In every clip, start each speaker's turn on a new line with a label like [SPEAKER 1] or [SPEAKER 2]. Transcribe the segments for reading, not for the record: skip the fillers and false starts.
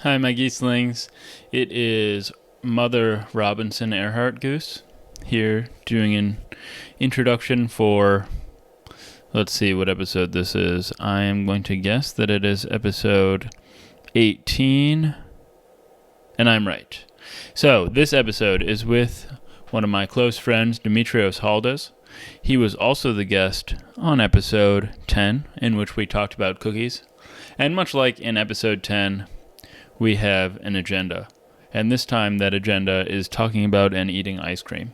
[SPEAKER 1] Hi, my geeslings. It is Mother Robinson Earhart Goose here doing an introduction for, let's see what episode this is. I am going to guess that it is episode 18, and I'm right. So, this episode is with one of my close friends, Demitrios Haldes. He was also the guest on episode 10, in which we talked about cookies. And much like in episode 10, we have an agenda. And this time that agenda is talking about and eating ice cream.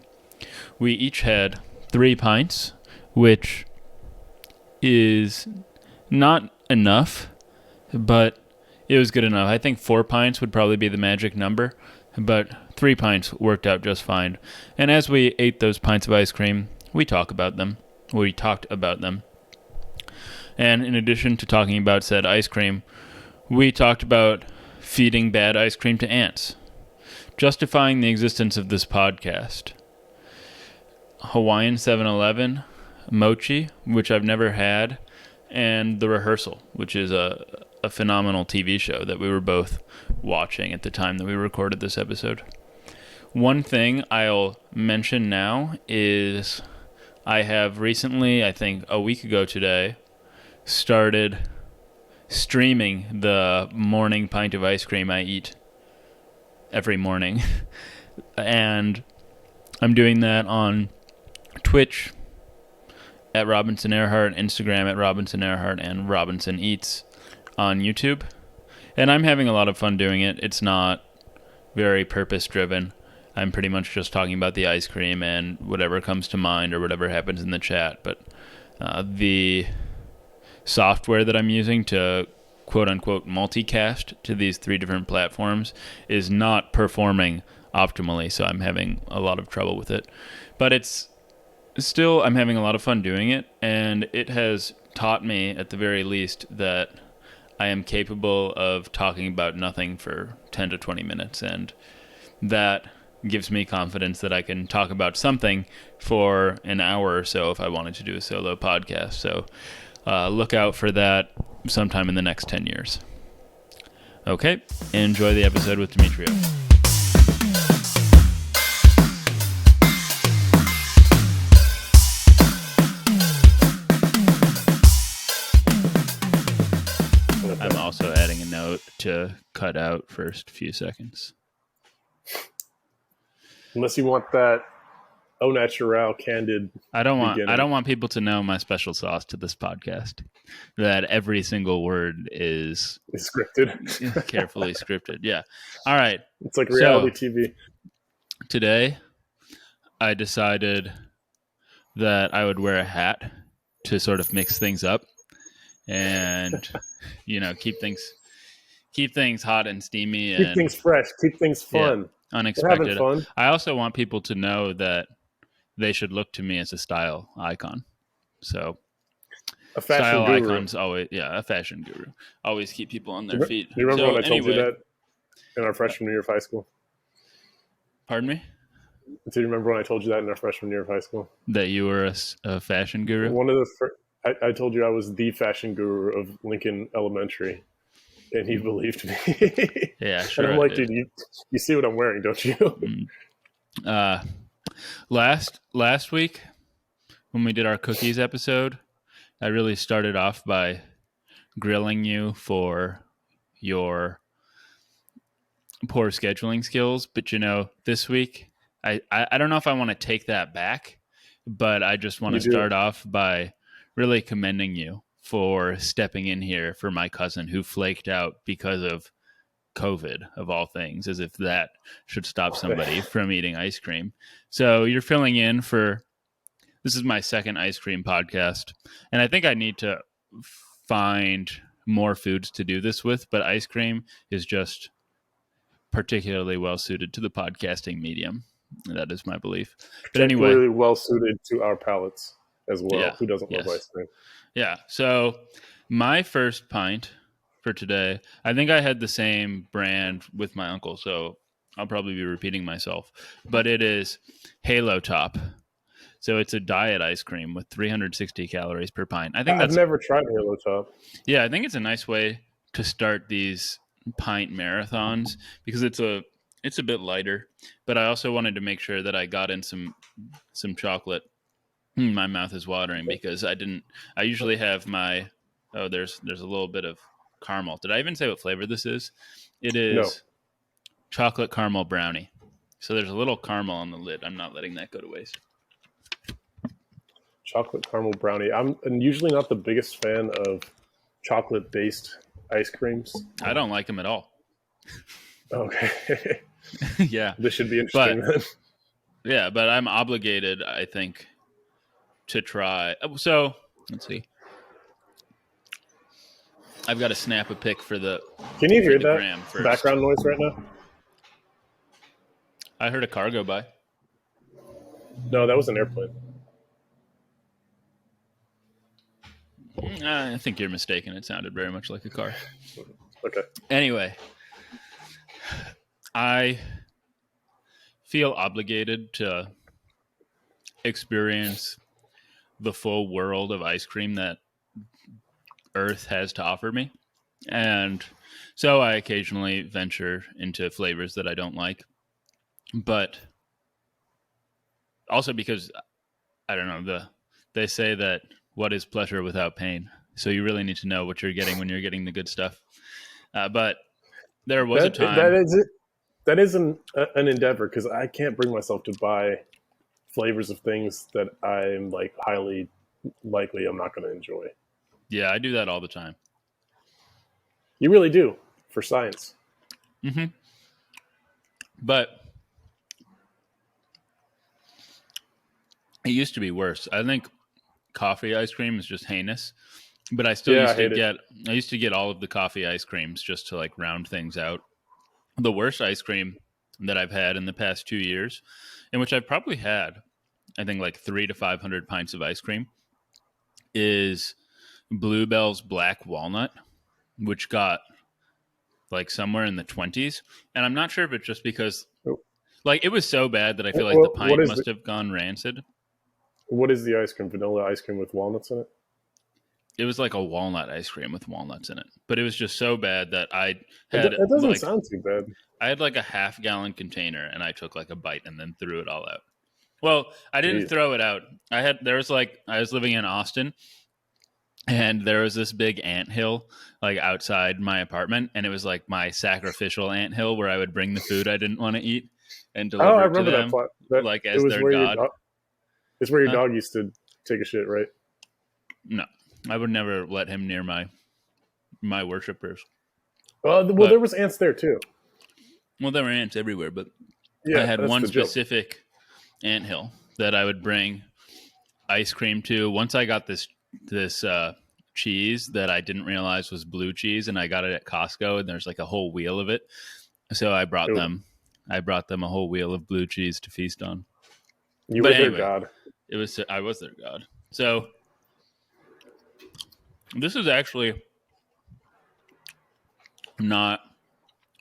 [SPEAKER 1] We each had 3 pints, which is not enough, but it was good enough. I think 4 pints would probably be the magic number, but 3 pints worked out just fine. And as we ate those pints of ice cream, we talked about them. And in addition to talking about said ice cream, we talked about feeding bad ice cream to ants, justifying the existence of this podcast, Hawaiian 7-Eleven, mochi, which I've never had, and The Rehearsal, which is a phenomenal TV show that we were both watching at the time that we recorded this episode. One thing I'll mention now is I have recently, I think a week ago today, started streaming the morning pint of ice cream I eat every morning. And I'm doing that on Twitch at Robinson Earhart, Instagram at Robinson Earhart, and Robinson Eats on YouTube. And I'm having a lot of fun doing it. It's not very purpose-driven. I'm pretty much just talking about the ice cream and whatever comes to mind or whatever happens in the chat. But the software that I'm using to quote-unquote multicast to these 3 different platforms is not performing optimally, so I'm having a lot of trouble with it. But I'm having a lot of fun doing it, and it has taught me, at the very least, that I am capable of talking about nothing for 10 to 20 minutes, and that gives me confidence that I can talk about something for an hour or so if I wanted to do a solo podcast. So look out for that sometime in the next 10 years. Okay, enjoy the episode with Demitrios. I'm also adding a note to cut out first few seconds.
[SPEAKER 2] Unless you want that au naturel, candid.
[SPEAKER 1] I don't want people to know my special sauce to this podcast. That every single word is
[SPEAKER 2] scripted,
[SPEAKER 1] carefully scripted. Yeah. All right.
[SPEAKER 2] It's like reality TV.
[SPEAKER 1] Today, I decided that I would wear a hat to sort of mix things up, and keep things hot and steamy,
[SPEAKER 2] keep things fresh, keep things fun.
[SPEAKER 1] Yeah, unexpected. Fun. I also want people to know that they should look to me as a style icon. So
[SPEAKER 2] a fashion
[SPEAKER 1] style
[SPEAKER 2] guru.
[SPEAKER 1] Icons always, a fashion guru. Always keep people on their feet.
[SPEAKER 2] Do you remember when I told you that in our freshman year of high school?
[SPEAKER 1] Pardon me?
[SPEAKER 2] Do you remember when I told you that in our freshman year of high school?
[SPEAKER 1] That you were a fashion guru?
[SPEAKER 2] One of the I told you I was the fashion guru of Lincoln Elementary, and he believed me.
[SPEAKER 1] Yeah, sure.
[SPEAKER 2] And I'm like, dude, you see what I'm wearing, don't you?
[SPEAKER 1] Last week, when we did our cookies episode, I really started off by grilling you for your poor scheduling skills. But this week, I don't know if I want to take that back, but I just want to start off by really commending you for stepping in here for my cousin who flaked out because of COVID, of all things, as if that should stop somebody from eating ice cream. So you're filling in this is my second ice cream podcast, and I think I need to find more foods to do this with, but ice cream is just particularly well suited to the podcasting medium. That is my belief. But anyway,
[SPEAKER 2] really well suited to our palates as well.
[SPEAKER 1] Yeah,
[SPEAKER 2] who doesn't love ice cream?
[SPEAKER 1] Yeah. So my first pint for today, I think I had the same brand with my uncle, so I'll probably be repeating myself, but it is Halo Top. So it's a diet ice cream with 360 calories per pint. I've
[SPEAKER 2] never tried Halo Top.
[SPEAKER 1] Yeah, I think it's a nice way to start these pint marathons because it's a bit lighter, but I also wanted to make sure that I got in some chocolate. My mouth is watering because I usually have my, there's a little bit of caramel. Did I even say what flavor this is? It
[SPEAKER 2] No.
[SPEAKER 1] is chocolate caramel brownie. So there's a little caramel on the lid. I'm not letting that go to waste.
[SPEAKER 2] Chocolate caramel brownie. I'm usually not the biggest fan of chocolate-based ice creams.
[SPEAKER 1] I don't like them at all.
[SPEAKER 2] Okay.
[SPEAKER 1] Yeah.
[SPEAKER 2] This should be interesting then.
[SPEAKER 1] Yeah, but I'm obligated, I think, to try. So, let's see. I've got to snap a pic for the
[SPEAKER 2] Can you hear that
[SPEAKER 1] gram first.
[SPEAKER 2] background noise right now?
[SPEAKER 1] I heard a car go by.
[SPEAKER 2] No, that was an airplane.
[SPEAKER 1] I think you're mistaken. It sounded very much like a car.
[SPEAKER 2] Okay.
[SPEAKER 1] Anyway, I feel obligated to experience the full world of ice cream that Earth has to offer me. And so I occasionally venture into flavors that I don't like. But also because, I don't know, they say that what is pleasure without pain? So you really need to know what you're getting when you're getting the good stuff. But there was a time...
[SPEAKER 2] That is an endeavor because I can't bring myself to buy flavors of things that I'm like highly likely I'm not going to enjoy.
[SPEAKER 1] Yeah, I do that all the time.
[SPEAKER 2] You really do, for science.
[SPEAKER 1] Mm-hmm. But it used to be worse. I think coffee ice cream is just heinous. But I still used to get all of the coffee ice creams just to like round things out. The worst ice cream that I've had in the past 2 years, in which I've probably had, I think, like 300 to 500 pints of ice cream, is Bluebell's Black Walnut, which got like somewhere in the 20s. And I'm not sure if it's just because like it was so bad that I feel like the pint must have gone rancid.
[SPEAKER 2] What is the ice cream? Vanilla ice cream with walnuts in it?
[SPEAKER 1] It was like a walnut ice cream with walnuts in it, but it was just so bad that I had.
[SPEAKER 2] It doesn't sound too bad.
[SPEAKER 1] I had like a half-gallon container, and I took like a bite and then threw it all out. Well, I didn't throw it out. I was living in Austin, and there was this big anthill like outside my apartment, and it was like my sacrificial anthill where I would bring the food I didn't want to eat and deliver it to them, that plot.
[SPEAKER 2] Like
[SPEAKER 1] as their god.
[SPEAKER 2] It's where your dog used to take a shit, right?
[SPEAKER 1] No. I would never let him near my worshippers.
[SPEAKER 2] Well, there was ants there too.
[SPEAKER 1] Well, there were ants everywhere, but I had one specific anthill that I would bring ice cream to. Once I got this cheese that I didn't realize was blue cheese, and I got it at Costco, and there's like a whole wheel of it. So I brought them a whole wheel of blue cheese to feast on.
[SPEAKER 2] You were their god.
[SPEAKER 1] I was their god. So this is actually not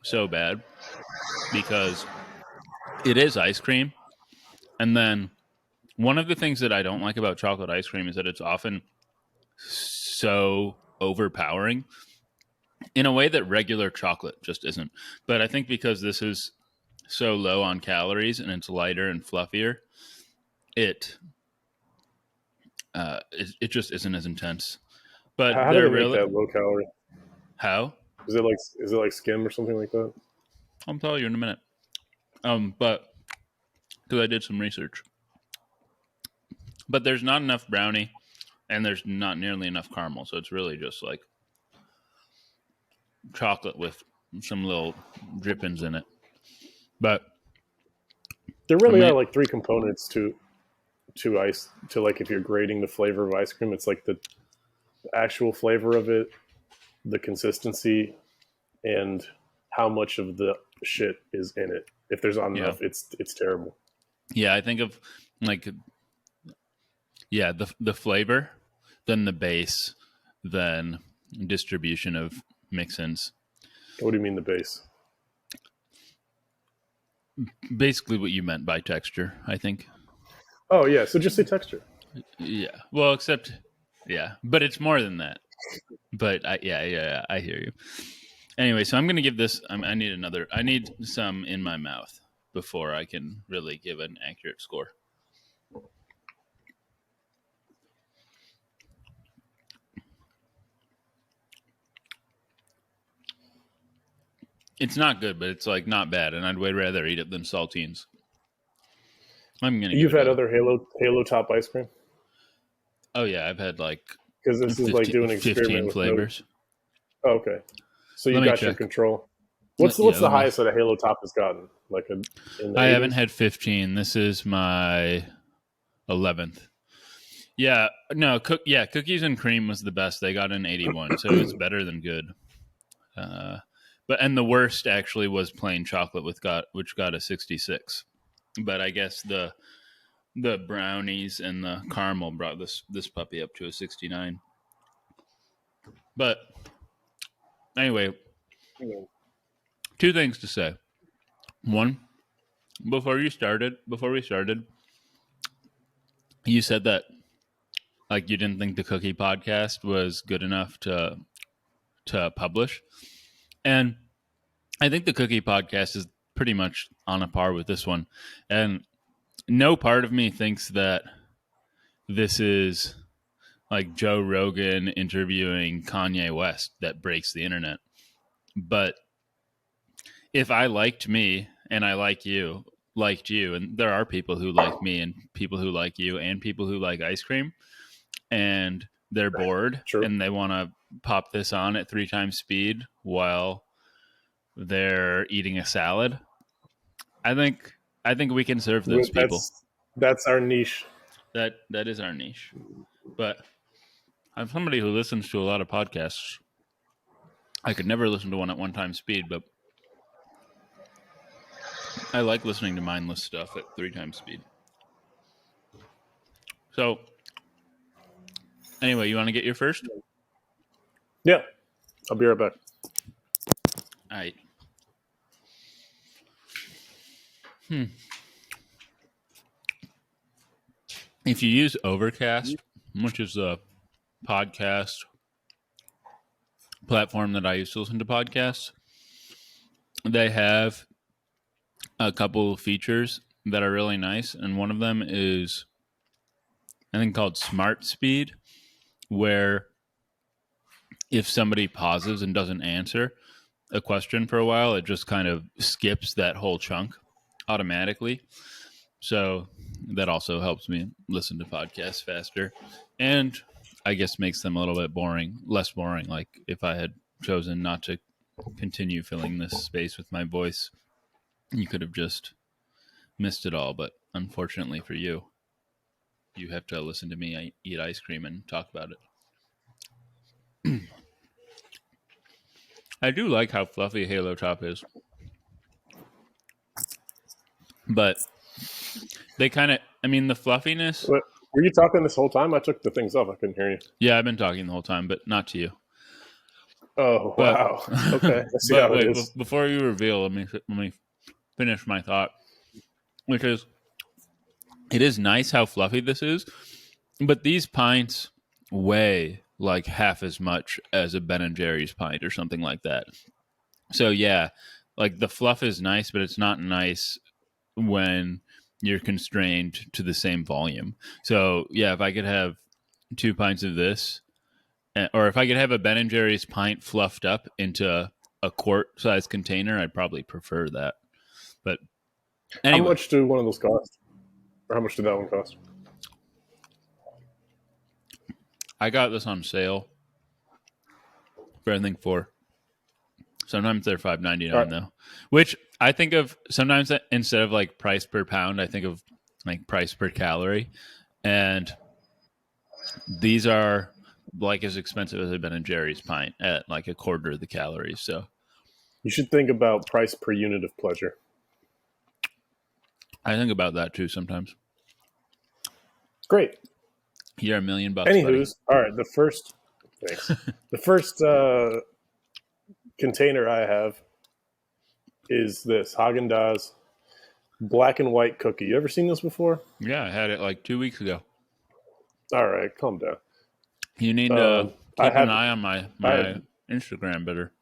[SPEAKER 1] so bad because it is ice cream. And then one of the things that I don't like about chocolate ice cream is that it's often so overpowering in a way that regular chocolate just isn't. But I think because this is so low on calories and it's lighter and fluffier, it just isn't as intense. But
[SPEAKER 2] how do they make that low calorie?
[SPEAKER 1] How?
[SPEAKER 2] Is it like skim or something like that?
[SPEAKER 1] I'll tell you in a minute. But because I did some research. But there's not enough brownie, and there's not nearly enough caramel, so it's really just like chocolate with some little drippings in it. But
[SPEAKER 2] there really are like three components to ice, to like if you're grading the flavor of ice cream. It's like the actual flavor of it, the consistency, and how much of the shit is in it. If there's not enough, it's terrible.
[SPEAKER 1] Yeah, I think of like the flavor, then the base, then distribution of mix-ins.
[SPEAKER 2] What do you mean the base?
[SPEAKER 1] Basically what you meant by texture, I think.
[SPEAKER 2] Oh yeah, so just say texture.
[SPEAKER 1] Yeah. Well, except but it's more than that. But I hear you. Anyway, so I'm going to give this. I need another. I need some in my mouth before I can really give an accurate score. It's not good, but it's like not bad, and I'd way rather eat it than saltines. I'm gonna.
[SPEAKER 2] You've had other Halo Top ice cream?
[SPEAKER 1] Oh yeah, I've had like
[SPEAKER 2] because this is like doing an
[SPEAKER 1] 15
[SPEAKER 2] experiment with
[SPEAKER 1] flavors.
[SPEAKER 2] Oh, okay, so you got your control. What's the highest that a Halo Top has gotten? Like
[SPEAKER 1] I haven't had 15. This is my 11th. Yeah, no, cookies and cream was the best. They got an 81, so it's better than good. But the worst actually was plain chocolate which got a 66. But I guess the brownies and the caramel brought this puppy up to a 69. But anyway, two things to say. One, before we started, you said that like you didn't think the Cookie podcast was good enough to publish. And I think the Cookie podcast is pretty much on a par with this one. And no part of me thinks that this is like Joe Rogan interviewing Kanye West that breaks the internet. But if I liked me and I liked you, and there are people who like me and people who like you and people who like ice cream, and they're bored and they want to pop this on at 3 times speed while they're eating a salad, I think we can serve those people.
[SPEAKER 2] That's our niche.
[SPEAKER 1] That is our niche. But I'm somebody who listens to a lot of podcasts. I could never listen to one at 1 time speed, but I like listening to mindless stuff at 3 times speed. So, anyway, you want to get your first?
[SPEAKER 2] Yeah. I'll be right back.
[SPEAKER 1] All right. If you use Overcast, which is a podcast platform that I used to listen to podcasts, they have a couple of features that are really nice, and one of them is I think called Smart Speed, where if somebody pauses and doesn't answer a question for a while, it just kind of skips that whole chunk automatically. So that also helps me listen to podcasts faster, and I guess makes them a little bit less boring. Like if I had chosen not to continue filling this space with my voice, you could have just missed it all. But unfortunately for you, you have to listen to me eat ice cream and talk about it. I do like how fluffy Halo Top is. But they kind of, the fluffiness.
[SPEAKER 2] What, were you talking this whole time? I took the things off. I couldn't hear you.
[SPEAKER 1] Yeah, I've been talking the whole time, but not to you.
[SPEAKER 2] Oh, wow. Okay. Let's see how it is.
[SPEAKER 1] Before you reveal, let me finish my thought, which is, it is nice how fluffy this is, but these pints weigh like half as much as a Ben & Jerry's pint or something like that. So yeah, like the fluff is nice, but it's not nice when you're constrained to the same volume. So yeah, if I could have 2 pints of this, or if I could have a Ben & Jerry's pint fluffed up into a quart-sized container, I'd probably prefer that. But anyway.
[SPEAKER 2] How much do one of those cost? Or how much did that one cost?
[SPEAKER 1] I got this on sale for I think $4. Sometimes they're $5.99 though, which I think of sometimes instead of like price per pound, I think of like price per calorie, and these are like as expensive as a Ben & Jerry's pint at like a quarter of the calories. So
[SPEAKER 2] you should think about price per unit of pleasure.
[SPEAKER 1] I think about that too sometimes.
[SPEAKER 2] Great.
[SPEAKER 1] You're $1 million.
[SPEAKER 2] Anywho's, all right. The first container I have is this Haagen-Dazs black and white cookie. You ever seen this before?
[SPEAKER 1] Yeah, I had it like 2 weeks ago.
[SPEAKER 2] All right, calm down.
[SPEAKER 1] You need to keep an eye on my Instagram better.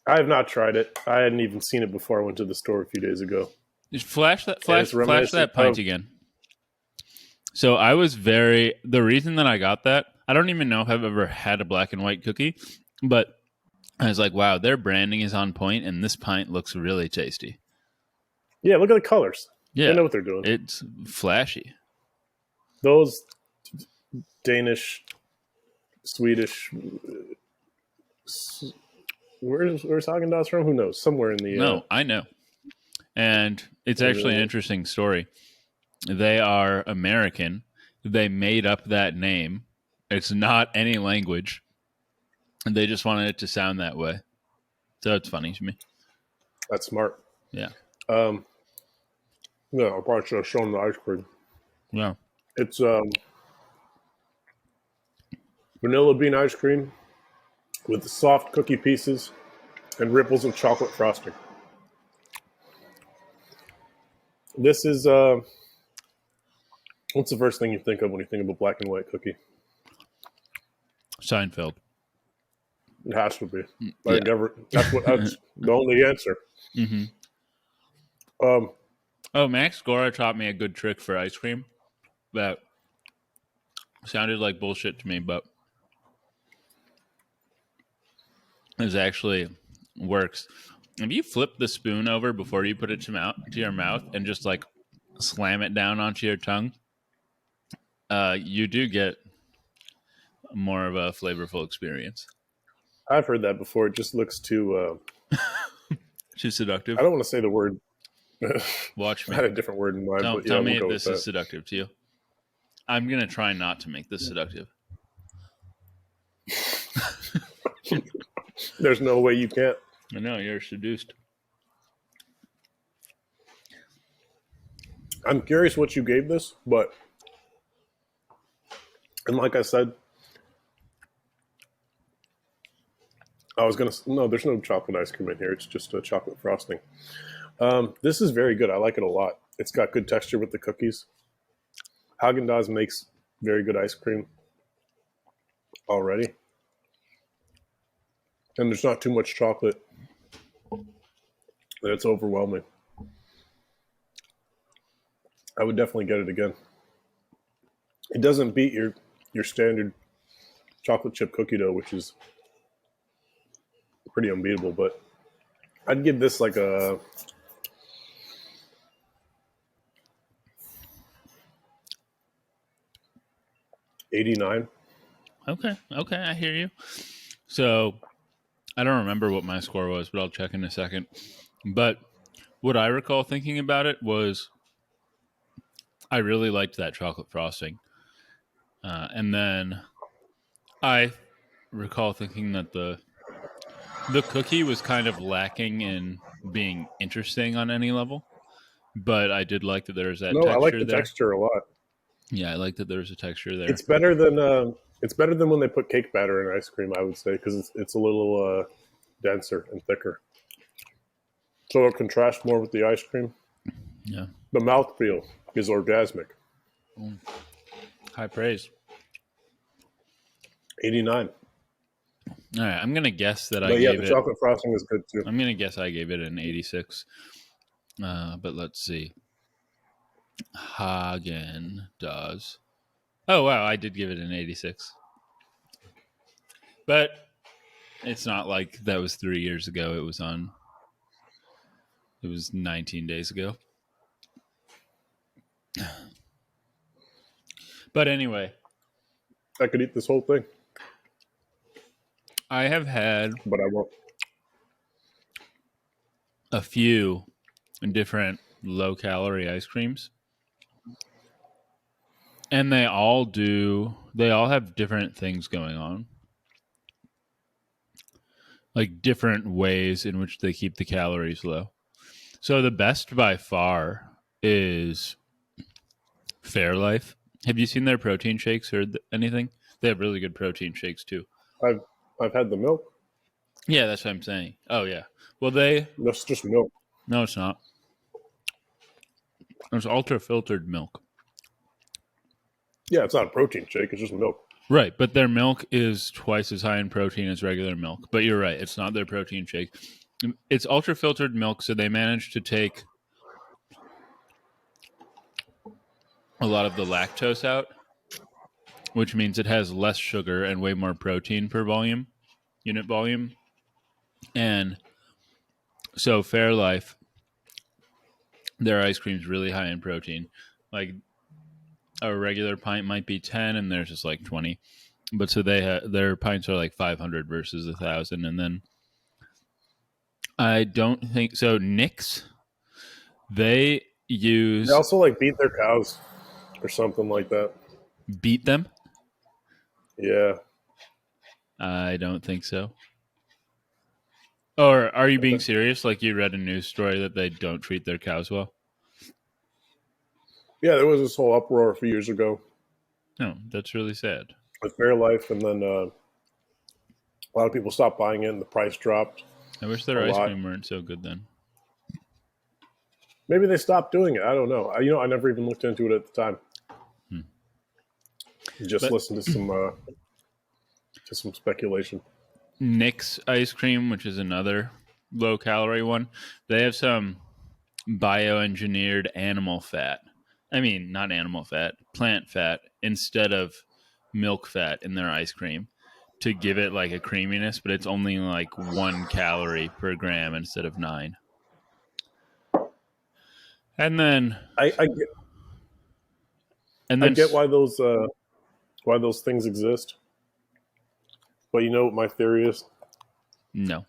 [SPEAKER 2] I have not tried it. I hadn't even seen it before I went to the store a few days ago.
[SPEAKER 1] Just flash
[SPEAKER 2] And it's
[SPEAKER 1] that
[SPEAKER 2] reminiscent
[SPEAKER 1] pint
[SPEAKER 2] of
[SPEAKER 1] again. So I was the reason that I got that, I don't even know if I've ever had a black and white cookie, but I was like, wow, their branding is on point, and this pint looks really tasty.
[SPEAKER 2] Yeah, look at the colors.
[SPEAKER 1] Yeah,
[SPEAKER 2] They know what they're doing.
[SPEAKER 1] It's flashy.
[SPEAKER 2] Those Danish, Swedish, where's Haagen-Dazs from? Who knows? Somewhere in the
[SPEAKER 1] No, I know. And it's actually an interesting story. They are American. They made up that name. It's not any language. And they just wanted it to sound that way. So it's funny to me.
[SPEAKER 2] That's smart.
[SPEAKER 1] Yeah.
[SPEAKER 2] Yeah, I probably should have shown the ice cream.
[SPEAKER 1] Yeah.
[SPEAKER 2] It's vanilla bean ice cream with soft cookie pieces and ripples of chocolate frosting. This is what's the first thing you think of when you think of a black and white cookie?
[SPEAKER 1] Seinfeld.
[SPEAKER 2] It has to be.
[SPEAKER 1] Yeah.
[SPEAKER 2] That's the only answer.
[SPEAKER 1] Mm-hmm. Max Gora taught me a good trick for ice cream that sounded like bullshit to me, but it actually works. If you flip the spoon over before you put it to your mouth and just like slam it down onto your tongue, you do get more of a flavorful experience.
[SPEAKER 2] I've heard that before. It just looks too
[SPEAKER 1] too seductive.
[SPEAKER 2] I don't want to say the word.
[SPEAKER 1] Watch me.
[SPEAKER 2] I had a different word in mind.
[SPEAKER 1] Don't
[SPEAKER 2] but
[SPEAKER 1] tell
[SPEAKER 2] we'll
[SPEAKER 1] me
[SPEAKER 2] go
[SPEAKER 1] this
[SPEAKER 2] with
[SPEAKER 1] is seductive to you. I'm going to try not to make this seductive.
[SPEAKER 2] There's no way you can't.
[SPEAKER 1] I know, you're seduced.
[SPEAKER 2] I'm curious what you gave this, and like I said, no, there's no chocolate ice cream in here. It's just a chocolate frosting. This is very good. I like it a lot. It's got good texture with the cookies. Haagen-Dazs makes very good ice cream already. And there's not too much chocolate. It's overwhelming. I would definitely get it again. It doesn't beat your standard chocolate chip cookie dough, which is pretty unbeatable, but I'd give this like a 89.
[SPEAKER 1] Okay, I hear you. So, I don't remember what my score was, but I'll check in a second. But what I recall thinking about it was I really liked that chocolate frosting. And then I recall thinking that the cookie was kind of lacking in being interesting on any level. But I did like that there was that texture
[SPEAKER 2] I like the
[SPEAKER 1] there.
[SPEAKER 2] texture a lot.
[SPEAKER 1] Yeah, I like that there's a texture there.
[SPEAKER 2] It's better than when they put cake batter in ice cream, I would say, because it's a little denser and thicker. So it contrasts more with the ice cream.
[SPEAKER 1] Yeah.
[SPEAKER 2] The mouthfeel is orgasmic.
[SPEAKER 1] High praise.
[SPEAKER 2] 89.
[SPEAKER 1] All right, I'm going to guess that
[SPEAKER 2] the chocolate frosting is good too.
[SPEAKER 1] I'm going to guess I gave it an 86. But let's see. Haagen-Dazs. Oh, wow, I did give it an 86. But it's not like that was 3 years ago. It was 19 days ago. But anyway.
[SPEAKER 2] I could eat this whole thing.
[SPEAKER 1] I have had...
[SPEAKER 2] But I won't.
[SPEAKER 1] A few different low-calorie ice creams. And they all have different things going on. Like different ways in which they keep the calories low. So the best by far is Fairlife. Have you seen their protein shakes or anything? They have really good protein shakes too.
[SPEAKER 2] I've had the milk.
[SPEAKER 1] Yeah, that's what I'm saying. Oh yeah. Well,
[SPEAKER 2] that's just milk.
[SPEAKER 1] No, it's not. It's ultra filtered milk.
[SPEAKER 2] Yeah, it's not a protein shake. It's just milk.
[SPEAKER 1] Right, but their milk is twice as high in protein as regular milk. But you're right. It's not their protein shake. It's ultra filtered milk, so they managed to take a lot of the lactose out, which means it has less sugar and way more protein per unit volume. And so Fairlife, their ice cream's really high in protein. Like a regular pint might be 10 and theirs is like 20. But so their pints are like 500 versus 1,000. And then I don't think so. Nick's, they use
[SPEAKER 2] They also like beat their cows or something like that.
[SPEAKER 1] beat them.
[SPEAKER 2] Yeah.
[SPEAKER 1] I don't think so. Or are you being serious? Like you read a news story that they don't treat their cows well?
[SPEAKER 2] Yeah, there was this whole uproar a few years ago
[SPEAKER 1] No, that's really sad.
[SPEAKER 2] with Fairlife, and then a lot of people stopped buying it, and the price dropped
[SPEAKER 1] I wish
[SPEAKER 2] a
[SPEAKER 1] their ice
[SPEAKER 2] lot.
[SPEAKER 1] cream weren't so good then.
[SPEAKER 2] Maybe they stopped doing it. I don't know. I never even looked into it at the time. Just listened to some speculation.
[SPEAKER 1] Nick's ice cream, which is another low calorie one, they have some bioengineered animal fat. I mean, not animal fat, plant fat instead of milk fat in their ice cream to give it like a creaminess, but it's only like 1 calorie per gram instead of 9. And then
[SPEAKER 2] I
[SPEAKER 1] and
[SPEAKER 2] get why those things exist, but you know what my theory is?
[SPEAKER 1] no,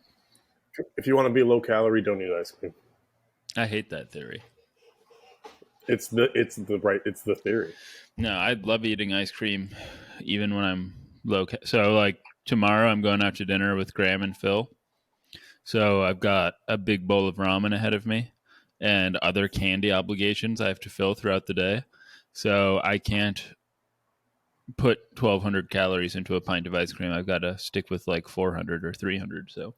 [SPEAKER 2] If you want to be low calorie, don't eat ice cream.
[SPEAKER 1] I hate that theory.
[SPEAKER 2] It's the theory.
[SPEAKER 1] No, I love eating ice cream even when I'm so like tomorrow I'm going out to dinner with Graham and Phil. So I've got a big bowl of ramen ahead of me and other candy obligations I have to fill throughout the day. So I can't put 1,200 calories into a pint of ice cream. I've got to stick with like 400 or 300. So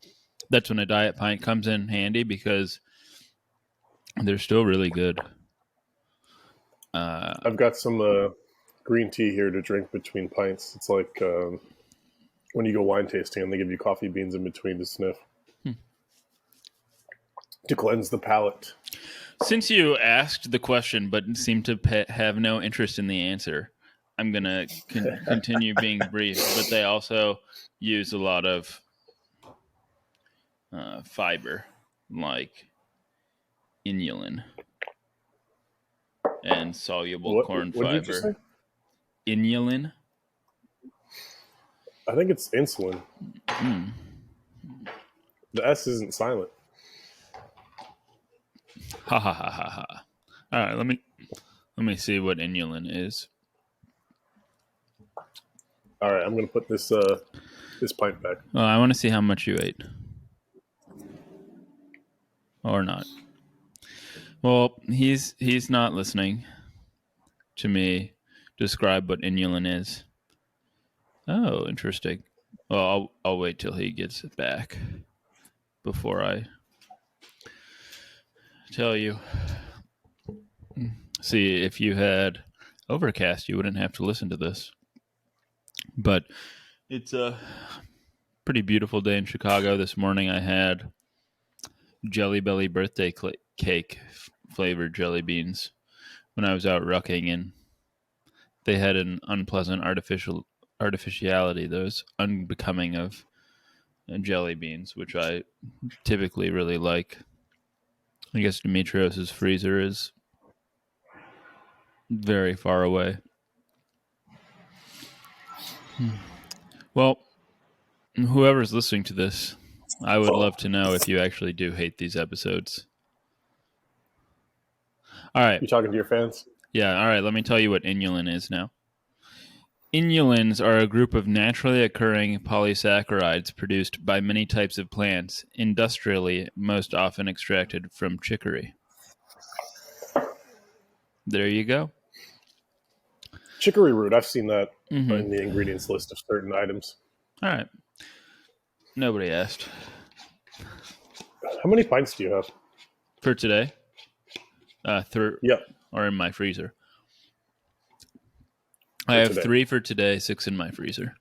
[SPEAKER 1] that's when a diet pint comes in handy because they're still really good.
[SPEAKER 2] I've got some green tea here to drink between pints. It's like when you go wine tasting and they give you coffee beans in between to sniff to cleanse the palate.
[SPEAKER 1] Since you asked the question but seemed to have no interest in the answer, I'm going to continue being brief. But they also use a lot of fiber, like inulin and soluble corn
[SPEAKER 2] What did you just say?
[SPEAKER 1] fiber. Inulin?
[SPEAKER 2] I think it's insulin. The S isn't silent.
[SPEAKER 1] Ha ha ha ha ha. All right, let me see what inulin is.
[SPEAKER 2] All right, I'm going to put this pint back.
[SPEAKER 1] Well, I want to see how much you ate. Or not. Well, he's not listening to me describe what inulin is. Oh, interesting. Well, I'll wait till he gets it back before I tell you. See, if you had Overcast, you wouldn't have to listen to this. But it's a pretty beautiful day in Chicago. This morning I had Jelly Belly birthday cake flavored jelly beans when I was out rucking, and they had an unpleasant artificiality that was unbecoming of jelly beans, which I typically really like. I guess Demitrios' freezer is very far away. Well, whoever's listening to this, I would love to know if you actually do hate these episodes. All right.
[SPEAKER 2] You talking to your fans?
[SPEAKER 1] Yeah, all right. Let me tell you what inulin is now. Inulins are a group of naturally occurring polysaccharides produced by many types of plants, industrially most often extracted from chicory. There you go.
[SPEAKER 2] Chicory root. I've seen that in the ingredients list of certain items.
[SPEAKER 1] All right. Nobody asked.
[SPEAKER 2] How many pints do you have?
[SPEAKER 1] For today?
[SPEAKER 2] Yep.
[SPEAKER 1] Or in my freezer. I have 3 for today, 6 in my freezer.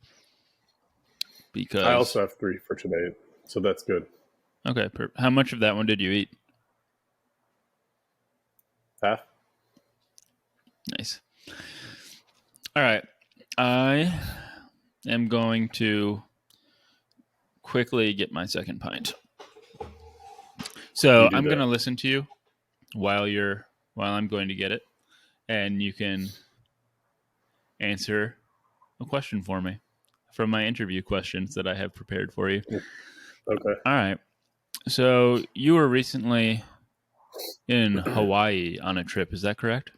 [SPEAKER 1] Because
[SPEAKER 2] I also have 3 for today, so that's good.
[SPEAKER 1] Okay. How much of that one did you eat?
[SPEAKER 2] Half.
[SPEAKER 1] Nice. All right. I am going to quickly get my second pint. So I'm going to listen to you while I'm going to get it, and you can answer a question for me from my interview questions that I have prepared for you.
[SPEAKER 2] Okay.
[SPEAKER 1] All right. So you were recently in Hawaii on a trip. Is that correct?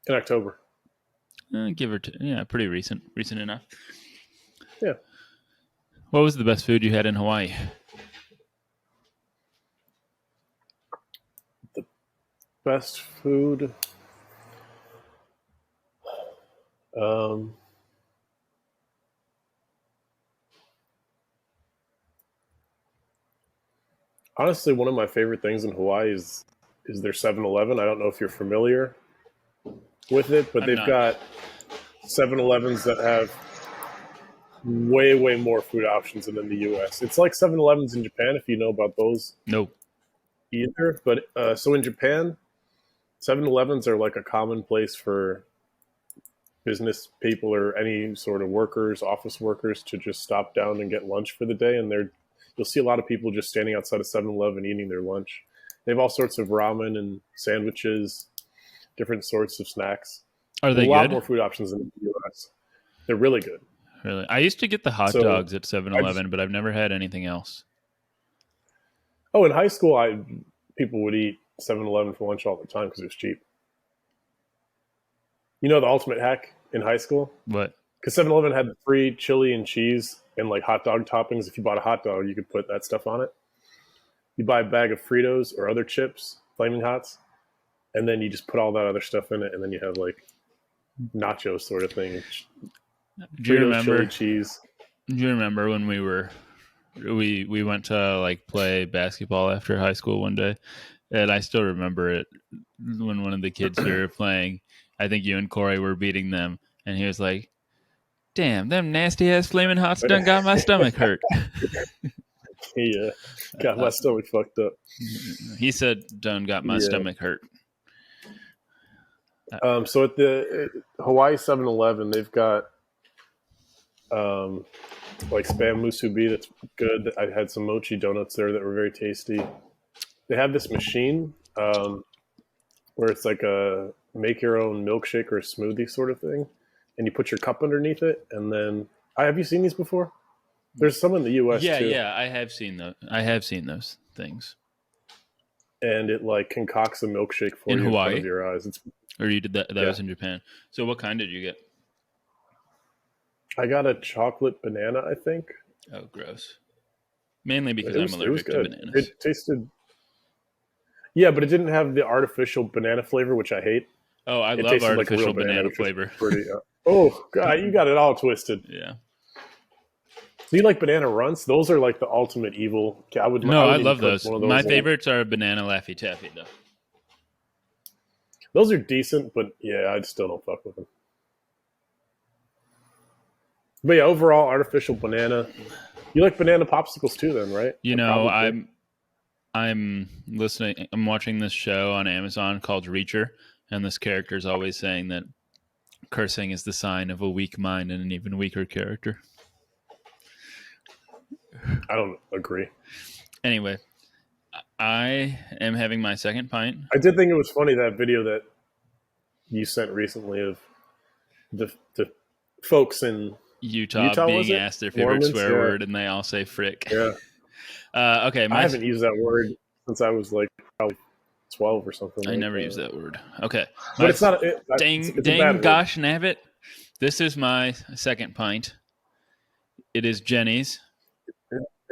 [SPEAKER 2] In October.
[SPEAKER 1] Give or take. Yeah, pretty recent. Recent enough.
[SPEAKER 2] Yeah.
[SPEAKER 1] What was the best food you had in Hawaii?
[SPEAKER 2] The best food. Honestly, one of my favorite things in Hawaii is their 7-Eleven. I don't know if you're familiar with it, but they've got 7-Elevens that have way, way more food options than in the U.S. It's like 7-Elevens in Japan, if you know about those.
[SPEAKER 1] Nope.
[SPEAKER 2] Either. But so in Japan, 7-Elevens are like a common place for business people or any sort of workers, office workers, to just stop down and get lunch for the day. And you'll see a lot of people just standing outside of 7-Eleven eating their lunch. They have all sorts of ramen and sandwiches, different sorts of snacks.
[SPEAKER 1] Are they
[SPEAKER 2] a lot
[SPEAKER 1] good?
[SPEAKER 2] more food options than the U.S. They're really good.
[SPEAKER 1] Really? I used to get the hot dogs at 7-Eleven, but I've never had anything else.
[SPEAKER 2] Oh, in high school, people would eat 7-Eleven for lunch all the time because it was cheap. You know the ultimate hack in high school?
[SPEAKER 1] What?
[SPEAKER 2] Because 7-Eleven had free chili and cheese and like hot dog toppings. If you bought a hot dog, you could put that stuff on it. You buy a bag of Fritos or other chips, Flaming Hots, and then you just put all that other stuff in it, and then you have like nachos sort of thing.
[SPEAKER 1] Do you remember
[SPEAKER 2] chili, cheese?
[SPEAKER 1] Do you remember when we went to like play basketball after high school one day, and I still remember it when one of the kids here were playing. I think you and Corey were beating them, and he was like, "Damn, them nasty ass Flaming Hots done got my stomach hurt."
[SPEAKER 2] Yeah, got my stomach fucked up.
[SPEAKER 1] He said, "Done got my stomach hurt."
[SPEAKER 2] So at the Hawaii 7-Eleven, they've got like spam musubi that's good. I had some mochi donuts there that were very tasty. They have this machine where it's like a make your own milkshake or a smoothie sort of thing, and you put your cup underneath it, and then have you seen these before? There's some in the U.S. too.
[SPEAKER 1] Yeah, I have seen those. I have seen those things.
[SPEAKER 2] And it like concocts a milkshake for
[SPEAKER 1] in
[SPEAKER 2] you
[SPEAKER 1] Hawaii?
[SPEAKER 2] in front of your eyes.
[SPEAKER 1] Or you did that? That was in Japan. So what kind did you get?
[SPEAKER 2] I got a chocolate banana, I think.
[SPEAKER 1] Oh, gross. Mainly because I'm allergic to bananas.
[SPEAKER 2] It tasted... Yeah, but it didn't have the artificial banana flavor, which I hate.
[SPEAKER 1] Oh, I love artificial banana flavor.
[SPEAKER 2] Pretty, oh, God, you got it all twisted.
[SPEAKER 1] Yeah.
[SPEAKER 2] Do you like banana runts? Those are like the ultimate evil.
[SPEAKER 1] I love those. My favorites are banana Laffy Taffy, though.
[SPEAKER 2] Those are decent, but yeah, I still don't fuck with them. But yeah, overall, artificial banana. You like banana popsicles too, then, right?
[SPEAKER 1] You know, I'm listening. I'm watching this show on Amazon called Reacher, and this character is always saying that cursing is the sign of a weak mind and an even weaker character.
[SPEAKER 2] I don't agree.
[SPEAKER 1] Anyway, I am having my second pint.
[SPEAKER 2] I did think it was funny, that video that you sent recently of the folks in Utah
[SPEAKER 1] being asked their favorite swear word, and they all say frick.
[SPEAKER 2] Yeah.
[SPEAKER 1] Okay.
[SPEAKER 2] I haven't used that word since I was like probably 12 or something.
[SPEAKER 1] I never used that word. Okay.
[SPEAKER 2] But it's not...
[SPEAKER 1] Dang gosh nabbit. This is my second pint. It is Jenny's.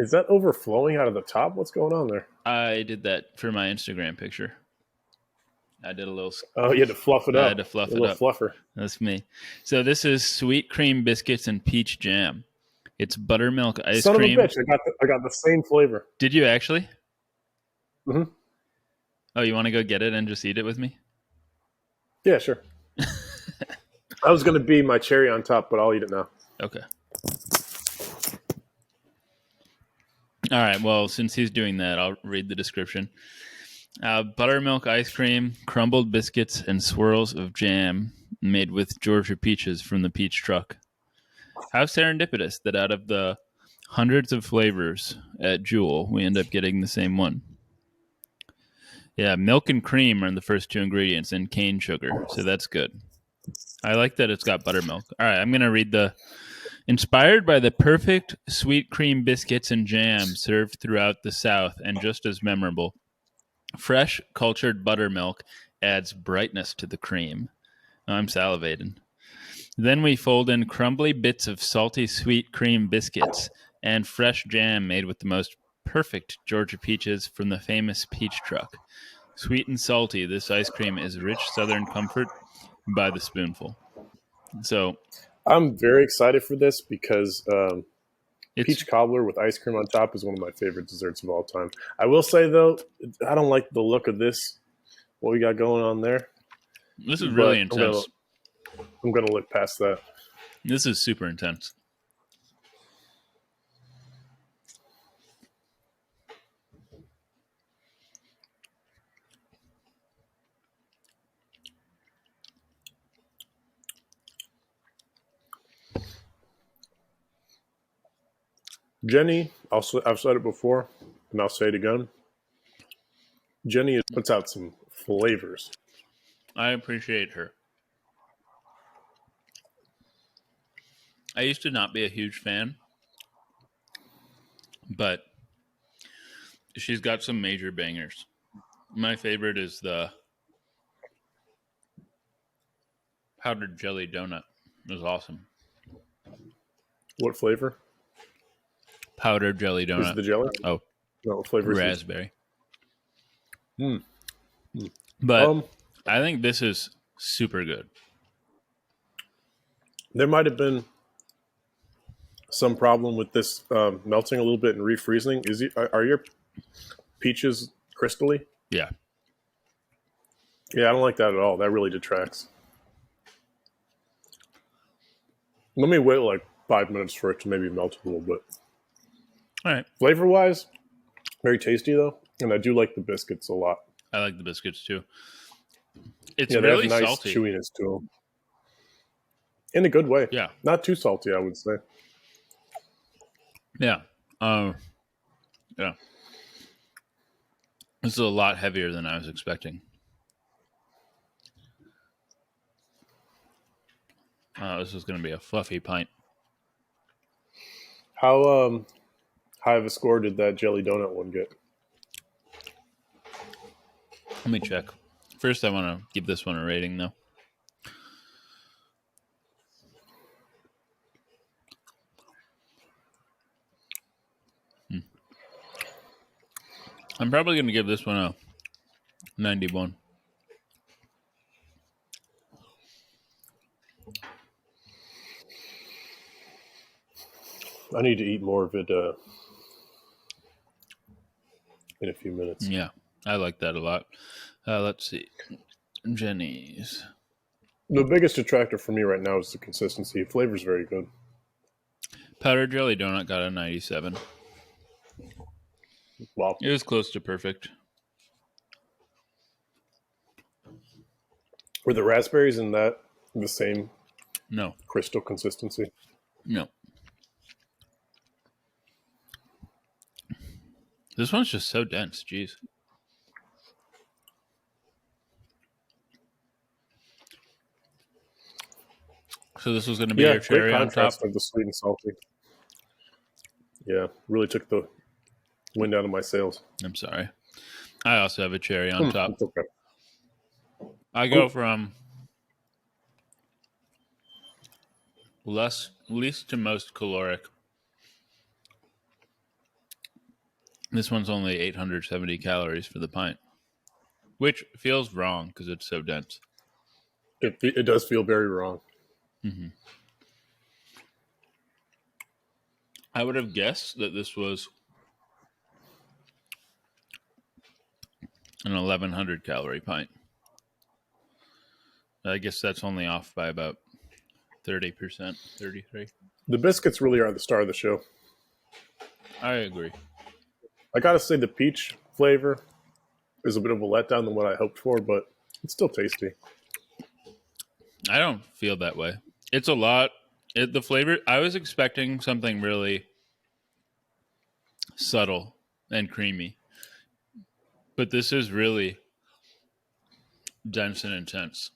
[SPEAKER 2] Is that overflowing out of the top? What's going on there?
[SPEAKER 1] I did that for my Instagram picture. I did a little...
[SPEAKER 2] Oh, you had to fluff it up.
[SPEAKER 1] I had to fluff it up.
[SPEAKER 2] Fluffer.
[SPEAKER 1] That's me. So this is sweet cream biscuits and peach jam. It's buttermilk ice cream.
[SPEAKER 2] Son of a bitch. I got the same flavor.
[SPEAKER 1] Did you actually?
[SPEAKER 2] Mm-hmm.
[SPEAKER 1] Oh, you want to go get it and just eat it with me?
[SPEAKER 2] Yeah, sure. I was going to be my cherry on top, but I'll eat it now.
[SPEAKER 1] Okay. All right. Well, since he's doing that, I'll read the description. Buttermilk ice cream, crumbled biscuits, and swirls of jam made with Georgia peaches from the peach truck. How serendipitous that out of the hundreds of flavors at Jewel, we end up getting the same one. Yeah, milk and cream are the first two ingredients, and cane sugar, so that's good. I like that it's got buttermilk. All right, I'm going to read the inspired by the perfect sweet cream biscuits and jam served throughout the South and just as memorable. Fresh cultured buttermilk adds brightness to the cream. Oh, I'm salivating. Then we fold in crumbly bits of salty sweet cream biscuits and fresh jam made with the most perfect Georgia peaches from the famous peach truck. Sweet and salty, this ice cream is rich southern comfort by the spoonful. So
[SPEAKER 2] I'm very excited for this because
[SPEAKER 1] it's
[SPEAKER 2] peach cobbler with ice cream on top is one of my favorite desserts of all time. I will say though, I don't like the look of this. What we got going on there,
[SPEAKER 1] this is really
[SPEAKER 2] but
[SPEAKER 1] intense.
[SPEAKER 2] I'm gonna look past that.
[SPEAKER 1] This is super intense.
[SPEAKER 2] Jenny, I've said it before, and I'll say it again. Jenny puts out some flavors.
[SPEAKER 1] I appreciate her. I used to not be a huge fan, but she's got some major bangers. My favorite is the powdered jelly donut. It was awesome.
[SPEAKER 2] What flavor
[SPEAKER 1] Powdered jelly
[SPEAKER 2] is
[SPEAKER 1] donut.
[SPEAKER 2] the jelly?
[SPEAKER 1] Oh,
[SPEAKER 2] No, what flavor is this?
[SPEAKER 1] raspberry.
[SPEAKER 2] Mm.
[SPEAKER 1] But I think this is super good.
[SPEAKER 2] There might have been some problem with this melting a little bit and refreezing. Are your peaches crystally?
[SPEAKER 1] Yeah.
[SPEAKER 2] Yeah, I don't like that at all. That really detracts. Let me wait like 5 minutes for it to maybe melt a little bit.
[SPEAKER 1] All right.
[SPEAKER 2] Flavor wise, very tasty though, and I do like the biscuits a lot.
[SPEAKER 1] I like the biscuits too. It's
[SPEAKER 2] Yeah, they
[SPEAKER 1] really
[SPEAKER 2] have nice
[SPEAKER 1] salty.
[SPEAKER 2] chewiness to them, in a good way.
[SPEAKER 1] Yeah.
[SPEAKER 2] Not too salty, I would say.
[SPEAKER 1] Yeah. Yeah. This is a lot heavier than I was expecting. This is going to be a fluffy pint.
[SPEAKER 2] How high of a score did that jelly donut one get?
[SPEAKER 1] Let me check. First, I want to give this one a rating, though. I'm probably going to give this one a 91.
[SPEAKER 2] I need to eat more of it in a few minutes.
[SPEAKER 1] Yeah, I like that a lot. Let's see. Jenny's.
[SPEAKER 2] The biggest detractor for me right now is the consistency. Flavor's very good.
[SPEAKER 1] Powdered jelly donut got a 97.
[SPEAKER 2] Wow.
[SPEAKER 1] It was close to perfect.
[SPEAKER 2] Were the raspberries in that the same
[SPEAKER 1] No.
[SPEAKER 2] crystal consistency?
[SPEAKER 1] No. This one's just so dense. Jeez. So this was going to be your cherry
[SPEAKER 2] great
[SPEAKER 1] on top?
[SPEAKER 2] contrast of the sweet and salty. Yeah, really took the wind out of my sails.
[SPEAKER 1] I'm sorry. I also have a cherry on top.
[SPEAKER 2] It's okay.
[SPEAKER 1] I go from least to most caloric. This one's only 870 calories for the pint, which feels wrong because it's so dense.
[SPEAKER 2] It does feel very wrong.
[SPEAKER 1] Mm-hmm. I would have guessed that this was an 1,100 calorie pint. I guess that's only off by about 30%, 33.
[SPEAKER 2] The biscuits really are the star of the show.
[SPEAKER 1] I agree.
[SPEAKER 2] I gotta say the peach flavor is a bit of a letdown than what I hoped for, but it's still tasty.
[SPEAKER 1] I don't feel that way. It's a lot. The flavor, I was expecting something really subtle and creamy, but this is really dense and intense.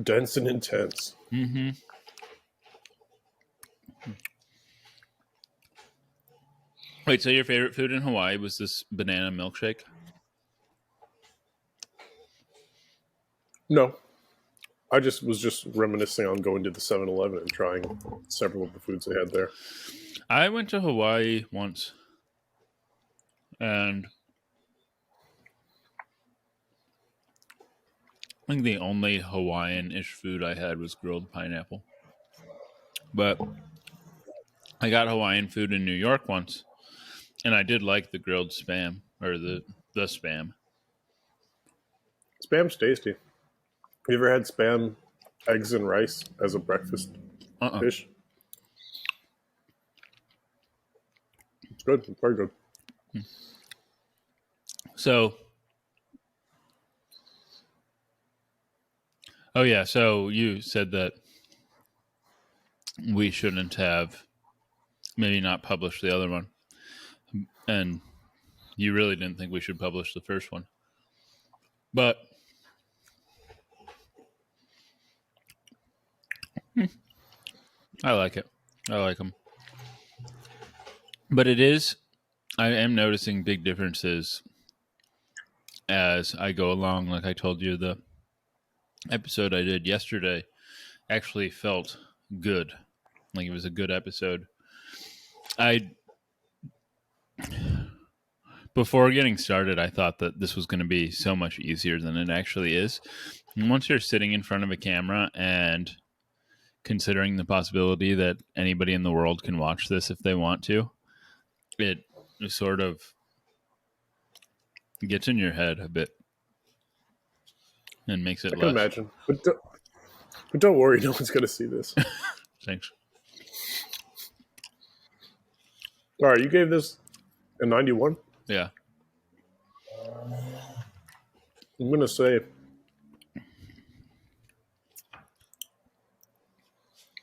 [SPEAKER 2] Dense and intense.
[SPEAKER 1] Mm-hmm. Wait, so your favorite food in Hawaii was this banana milkshake?
[SPEAKER 2] No. I was just reminiscing on going to the 7-Eleven and trying several of the foods they had there.
[SPEAKER 1] I went to Hawaii once, and I think the only Hawaiian-ish food I had was grilled pineapple. But I got Hawaiian food in New York once, and I did like the grilled spam, or the spam.
[SPEAKER 2] Spam's tasty. You ever had spam, eggs, and rice as a breakfast dish? It's good. It's very good.
[SPEAKER 1] So, oh yeah, so you said that we shouldn't have maybe not published the other one, and you really didn't think we should publish the first one. But I like it. I like them. But I am noticing big differences as I go along. Like I told you, the episode I did yesterday actually felt good. Like it was a good episode. Before getting started, I thought that this was going to be so much easier than it actually is. And once you're sitting in front of a camera and considering the possibility that anybody in the world can watch this if they want to, it sort of gets in your head a bit and makes it
[SPEAKER 2] I can imagine. But don't worry, no one's going to see this.
[SPEAKER 1] Thanks.
[SPEAKER 2] All right, you gave this a 91?
[SPEAKER 1] Yeah.
[SPEAKER 2] I'm going to say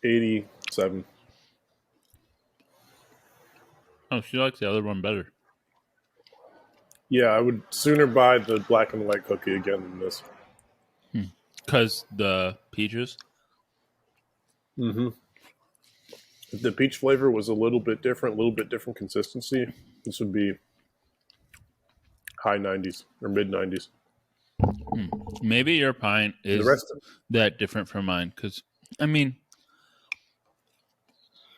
[SPEAKER 2] 87.
[SPEAKER 1] Oh, she likes the other one better.
[SPEAKER 2] Yeah, I would sooner buy the black and white cookie again than this.
[SPEAKER 1] Because the peaches?
[SPEAKER 2] Mm-hmm. If the peach flavor was a little bit different consistency, this would be high 90s or mid 90s.
[SPEAKER 1] Maybe your pint is that different from mine. Because, I mean,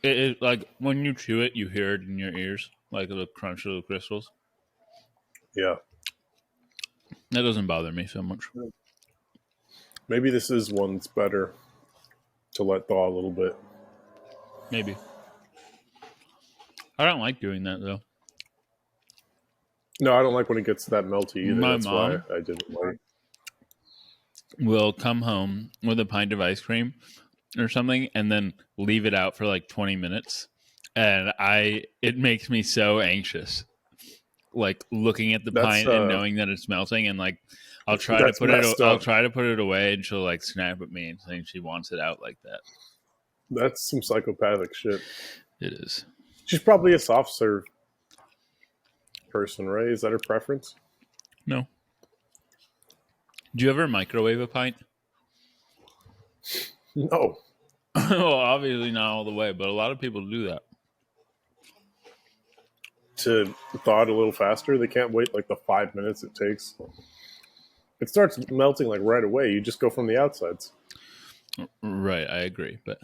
[SPEAKER 1] it like when you chew it, you hear it in your ears, like the crunch of the crystals.
[SPEAKER 2] Yeah.
[SPEAKER 1] That doesn't bother me so much.
[SPEAKER 2] Maybe this is one that's better to let thaw a little bit.
[SPEAKER 1] Maybe. I don't like doing that, though.
[SPEAKER 2] No, I don't like when it gets that melty either.
[SPEAKER 1] My
[SPEAKER 2] That's
[SPEAKER 1] mom
[SPEAKER 2] why I didn't like.
[SPEAKER 1] will come home with a pint of ice cream or something and then leave it out for like 20 minutes. And it makes me so anxious. Like looking at the pint and knowing that it's melting, and like I'll try to put it away, and she'll like snap at me and saying she wants it out like that.
[SPEAKER 2] That's some psychopathic shit.
[SPEAKER 1] It is.
[SPEAKER 2] She's probably a soft serve person, right? Is that her preference?
[SPEAKER 1] No. Do you ever microwave a pint?
[SPEAKER 2] No.
[SPEAKER 1] Well, obviously not all the way, but a lot of people do that.
[SPEAKER 2] To thaw it a little faster, they can't wait like the 5 minutes it takes. It starts melting like right away. You just go from the outsides.
[SPEAKER 1] Right, I agree, but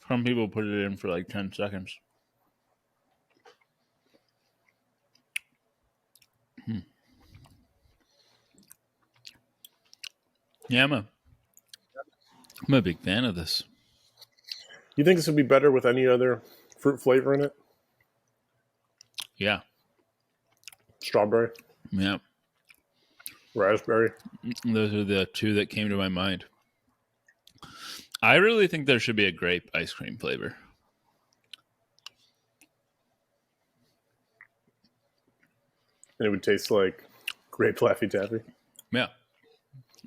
[SPEAKER 1] some people put it in for like 10 seconds. Yeah, I'm a big fan of this.
[SPEAKER 2] You think this would be better with any other fruit flavor in it?
[SPEAKER 1] Yeah.
[SPEAKER 2] Strawberry?
[SPEAKER 1] Yeah.
[SPEAKER 2] Raspberry?
[SPEAKER 1] Those are the two that came to my mind. I really think there should be a grape ice cream flavor.
[SPEAKER 2] And it would taste like grape Laffy Taffy.
[SPEAKER 1] Yeah,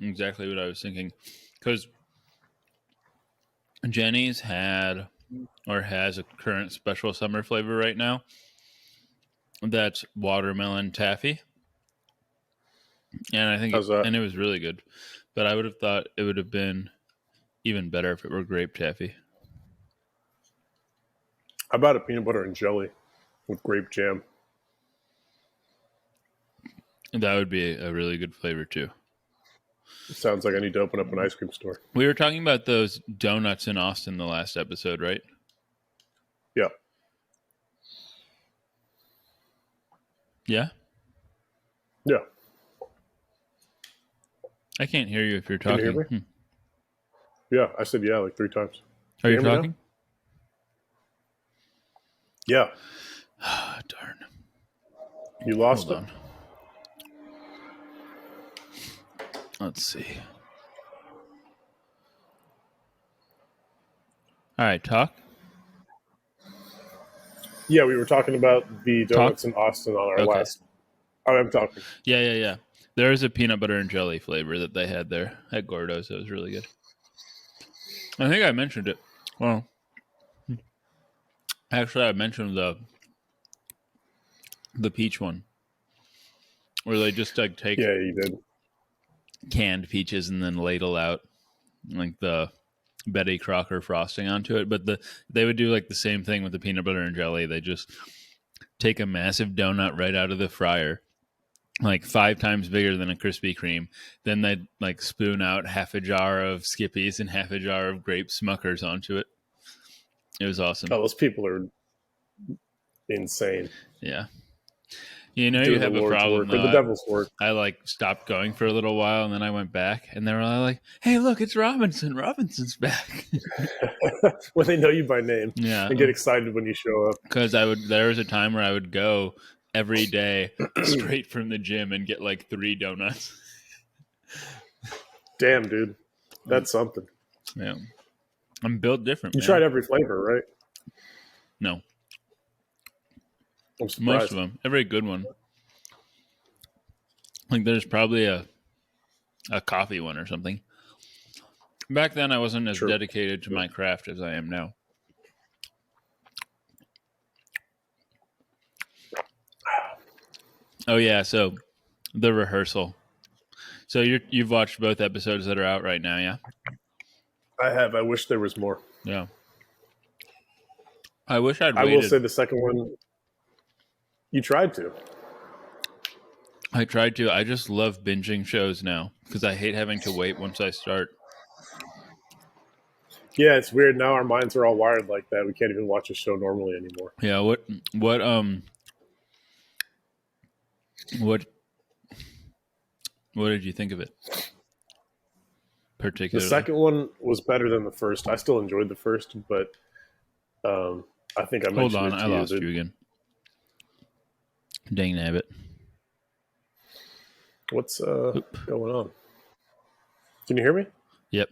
[SPEAKER 1] exactly what I was thinking. Because Jenny's had or has a current special summer flavor right now. That's watermelon taffy. And I think
[SPEAKER 2] How's that?
[SPEAKER 1] and it was really good. But I would have thought it would have been even better if it were grape taffy.
[SPEAKER 2] How about a peanut butter and jelly with grape jam?
[SPEAKER 1] That would be a really good flavor too.
[SPEAKER 2] It sounds like I need to open up an ice cream store.
[SPEAKER 1] We were talking about those donuts in Austin the last episode, right?
[SPEAKER 2] Yeah.
[SPEAKER 1] Yeah?
[SPEAKER 2] Yeah.
[SPEAKER 1] I can't hear you if you're
[SPEAKER 2] Can
[SPEAKER 1] talking.
[SPEAKER 2] you hear me? Yeah, I said yeah like 3 times.
[SPEAKER 1] Are
[SPEAKER 2] Can
[SPEAKER 1] you
[SPEAKER 2] hear me
[SPEAKER 1] talking?
[SPEAKER 2] Yeah.
[SPEAKER 1] Darn.
[SPEAKER 2] You lost
[SPEAKER 1] Hold
[SPEAKER 2] it?
[SPEAKER 1] on. Let's see. All right, talk.
[SPEAKER 2] Yeah, we were talking about the donuts in Austin on our last. Oh, I'm talking.
[SPEAKER 1] Yeah. There is a peanut butter and jelly flavor that they had there at Gordo's. It was really good. I think I mentioned it. Well, actually, I mentioned the peach one, where they just like take
[SPEAKER 2] Yeah, you did.
[SPEAKER 1] canned peaches and then ladle out like the Betty Crocker frosting onto it. But they would do like the same thing with the peanut butter and jelly. They just take a massive donut right out of the fryer, like 5 times bigger than a Krispy Kreme. Then they'd like spoon out half a jar of Skippies and half a jar of grape Smuckers onto it. It was awesome.
[SPEAKER 2] Oh, those people are insane.
[SPEAKER 1] Yeah. You know,
[SPEAKER 2] Doing
[SPEAKER 1] you have
[SPEAKER 2] the
[SPEAKER 1] a
[SPEAKER 2] Lord's
[SPEAKER 1] problem.
[SPEAKER 2] work, or the devil's work.
[SPEAKER 1] I like stopped going for a little while, and then I went back, and they were all like, "Hey, look, it's Robinson. Robinson's back."
[SPEAKER 2] When they know you by name,
[SPEAKER 1] Yeah,
[SPEAKER 2] and get excited when you show up.
[SPEAKER 1] because there was a time where I would go every day straight from the gym and get like 3 donuts.
[SPEAKER 2] Damn, dude, that's something.
[SPEAKER 1] Yeah, I'm built different.
[SPEAKER 2] You
[SPEAKER 1] man.
[SPEAKER 2] tried every flavor, right?
[SPEAKER 1] No,
[SPEAKER 2] I'm surprised.
[SPEAKER 1] most of them. Every good one. Like there's probably a coffee one or something. Back then, I wasn't as dedicated to my craft as I am now. Oh yeah, so the rehearsal. So you've watched both episodes that are out right now, yeah?
[SPEAKER 2] I have. I wish there was more.
[SPEAKER 1] Yeah. I wish I'd
[SPEAKER 2] I
[SPEAKER 1] waited.
[SPEAKER 2] will say the second one, you tried to.
[SPEAKER 1] I tried to. I just love binging shows now because I hate having to wait once I start.
[SPEAKER 2] Yeah, it's weird. Now our minds are all wired like that. We can't even watch a show normally anymore.
[SPEAKER 1] Yeah, what did you think of it? Particularly,
[SPEAKER 2] the second one was better than the first. I still enjoyed the first, but I think I mentioned.
[SPEAKER 1] Hold on,
[SPEAKER 2] it to
[SPEAKER 1] I lost you again. Dang nabbit.
[SPEAKER 2] What's going on? Can you hear me?
[SPEAKER 1] Yep.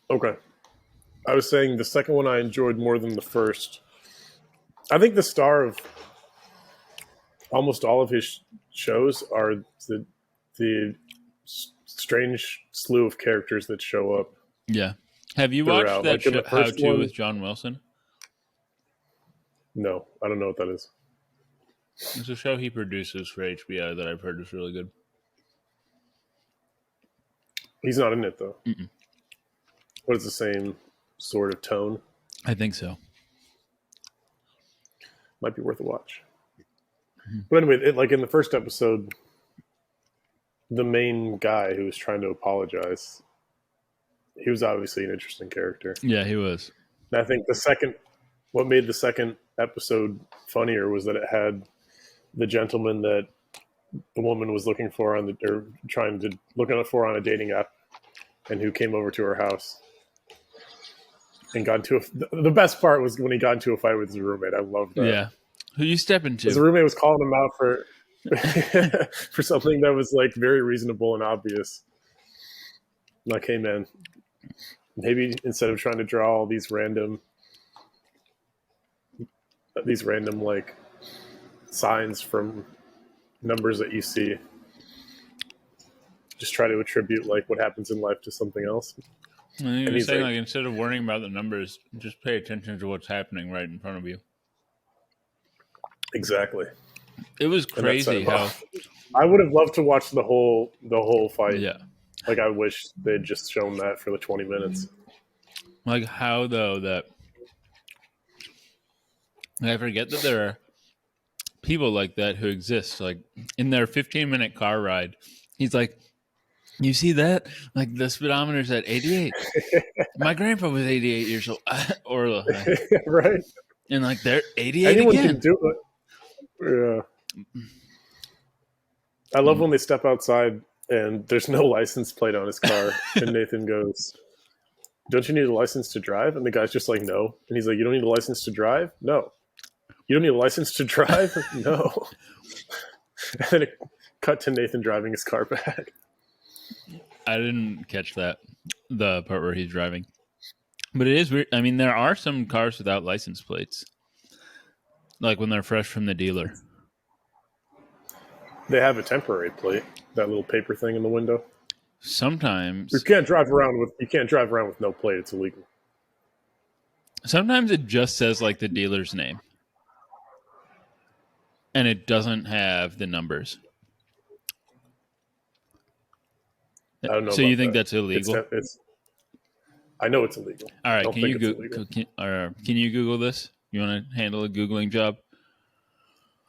[SPEAKER 2] Okay. I was saying the second one I enjoyed more than the first. I think the star of almost all of his shows are the strange slew of characters that show up.
[SPEAKER 1] Yeah. Have you
[SPEAKER 2] throughout.
[SPEAKER 1] watched that show, How To
[SPEAKER 2] one,
[SPEAKER 1] with John Wilson?
[SPEAKER 2] No, I don't know what that is.
[SPEAKER 1] It's a show he produces for HBO that I've heard is really good.
[SPEAKER 2] He's not in it, though.
[SPEAKER 1] Mm-mm.
[SPEAKER 2] What is the same sort of tone?
[SPEAKER 1] I think so.
[SPEAKER 2] Might be worth a watch. Mm-hmm. But anyway, like in the first episode, the main guy who was trying to apologize, he was obviously an interesting character.
[SPEAKER 1] Yeah, he was.
[SPEAKER 2] And I think what made the second episode funnier was that it had the gentleman that the woman was looking for on a dating app, and who came over to her house and got into the best part was when he got into a fight with his roommate. I love that.
[SPEAKER 1] Yeah. Who you step into?
[SPEAKER 2] His roommate was calling him out for for something that was like very reasonable and obvious. Like, hey man, maybe instead of trying to draw all these random like signs from numbers that you see. Just try to attribute like what happens in life to something else.
[SPEAKER 1] And he's saying, like, instead of worrying about the numbers, just pay attention to what's happening right in front of you.
[SPEAKER 2] Exactly.
[SPEAKER 1] It was crazy how
[SPEAKER 2] I would have loved to watch the whole fight.
[SPEAKER 1] Yeah.
[SPEAKER 2] Like, I wish they'd just shown that for the 20 minutes.
[SPEAKER 1] Like, how, though, that I forget that there are people like that who exist. Like, in their 15-minute car ride, he's like, you see that? Like, the speedometer's at 88. My grandpa was 88 years old.
[SPEAKER 2] Right?
[SPEAKER 1] And, like, they're 88
[SPEAKER 2] Anyone
[SPEAKER 1] again.
[SPEAKER 2] can do it. Yeah. I love when they step outside and there's no license plate on his car. And Nathan goes, don't you need a license to drive? And the guy's just like, no. And he's like, you don't need a license to drive? No. You don't need a license to drive? No. And then it cut to Nathan driving his car back.
[SPEAKER 1] I didn't catch that, the part where he's driving. But it is weird. I mean, there are some cars without license plates. Like when they're fresh from the dealer.
[SPEAKER 2] They have a temporary plate, that little paper thing in the window.
[SPEAKER 1] Sometimes
[SPEAKER 2] you can't drive around with no plate. It's illegal.
[SPEAKER 1] Sometimes it just says like the dealer's name. And it doesn't have the numbers.
[SPEAKER 2] I don't know.
[SPEAKER 1] So you think that's illegal?
[SPEAKER 2] I know it's illegal.
[SPEAKER 1] All right, can you Google this? You want to handle a Googling job?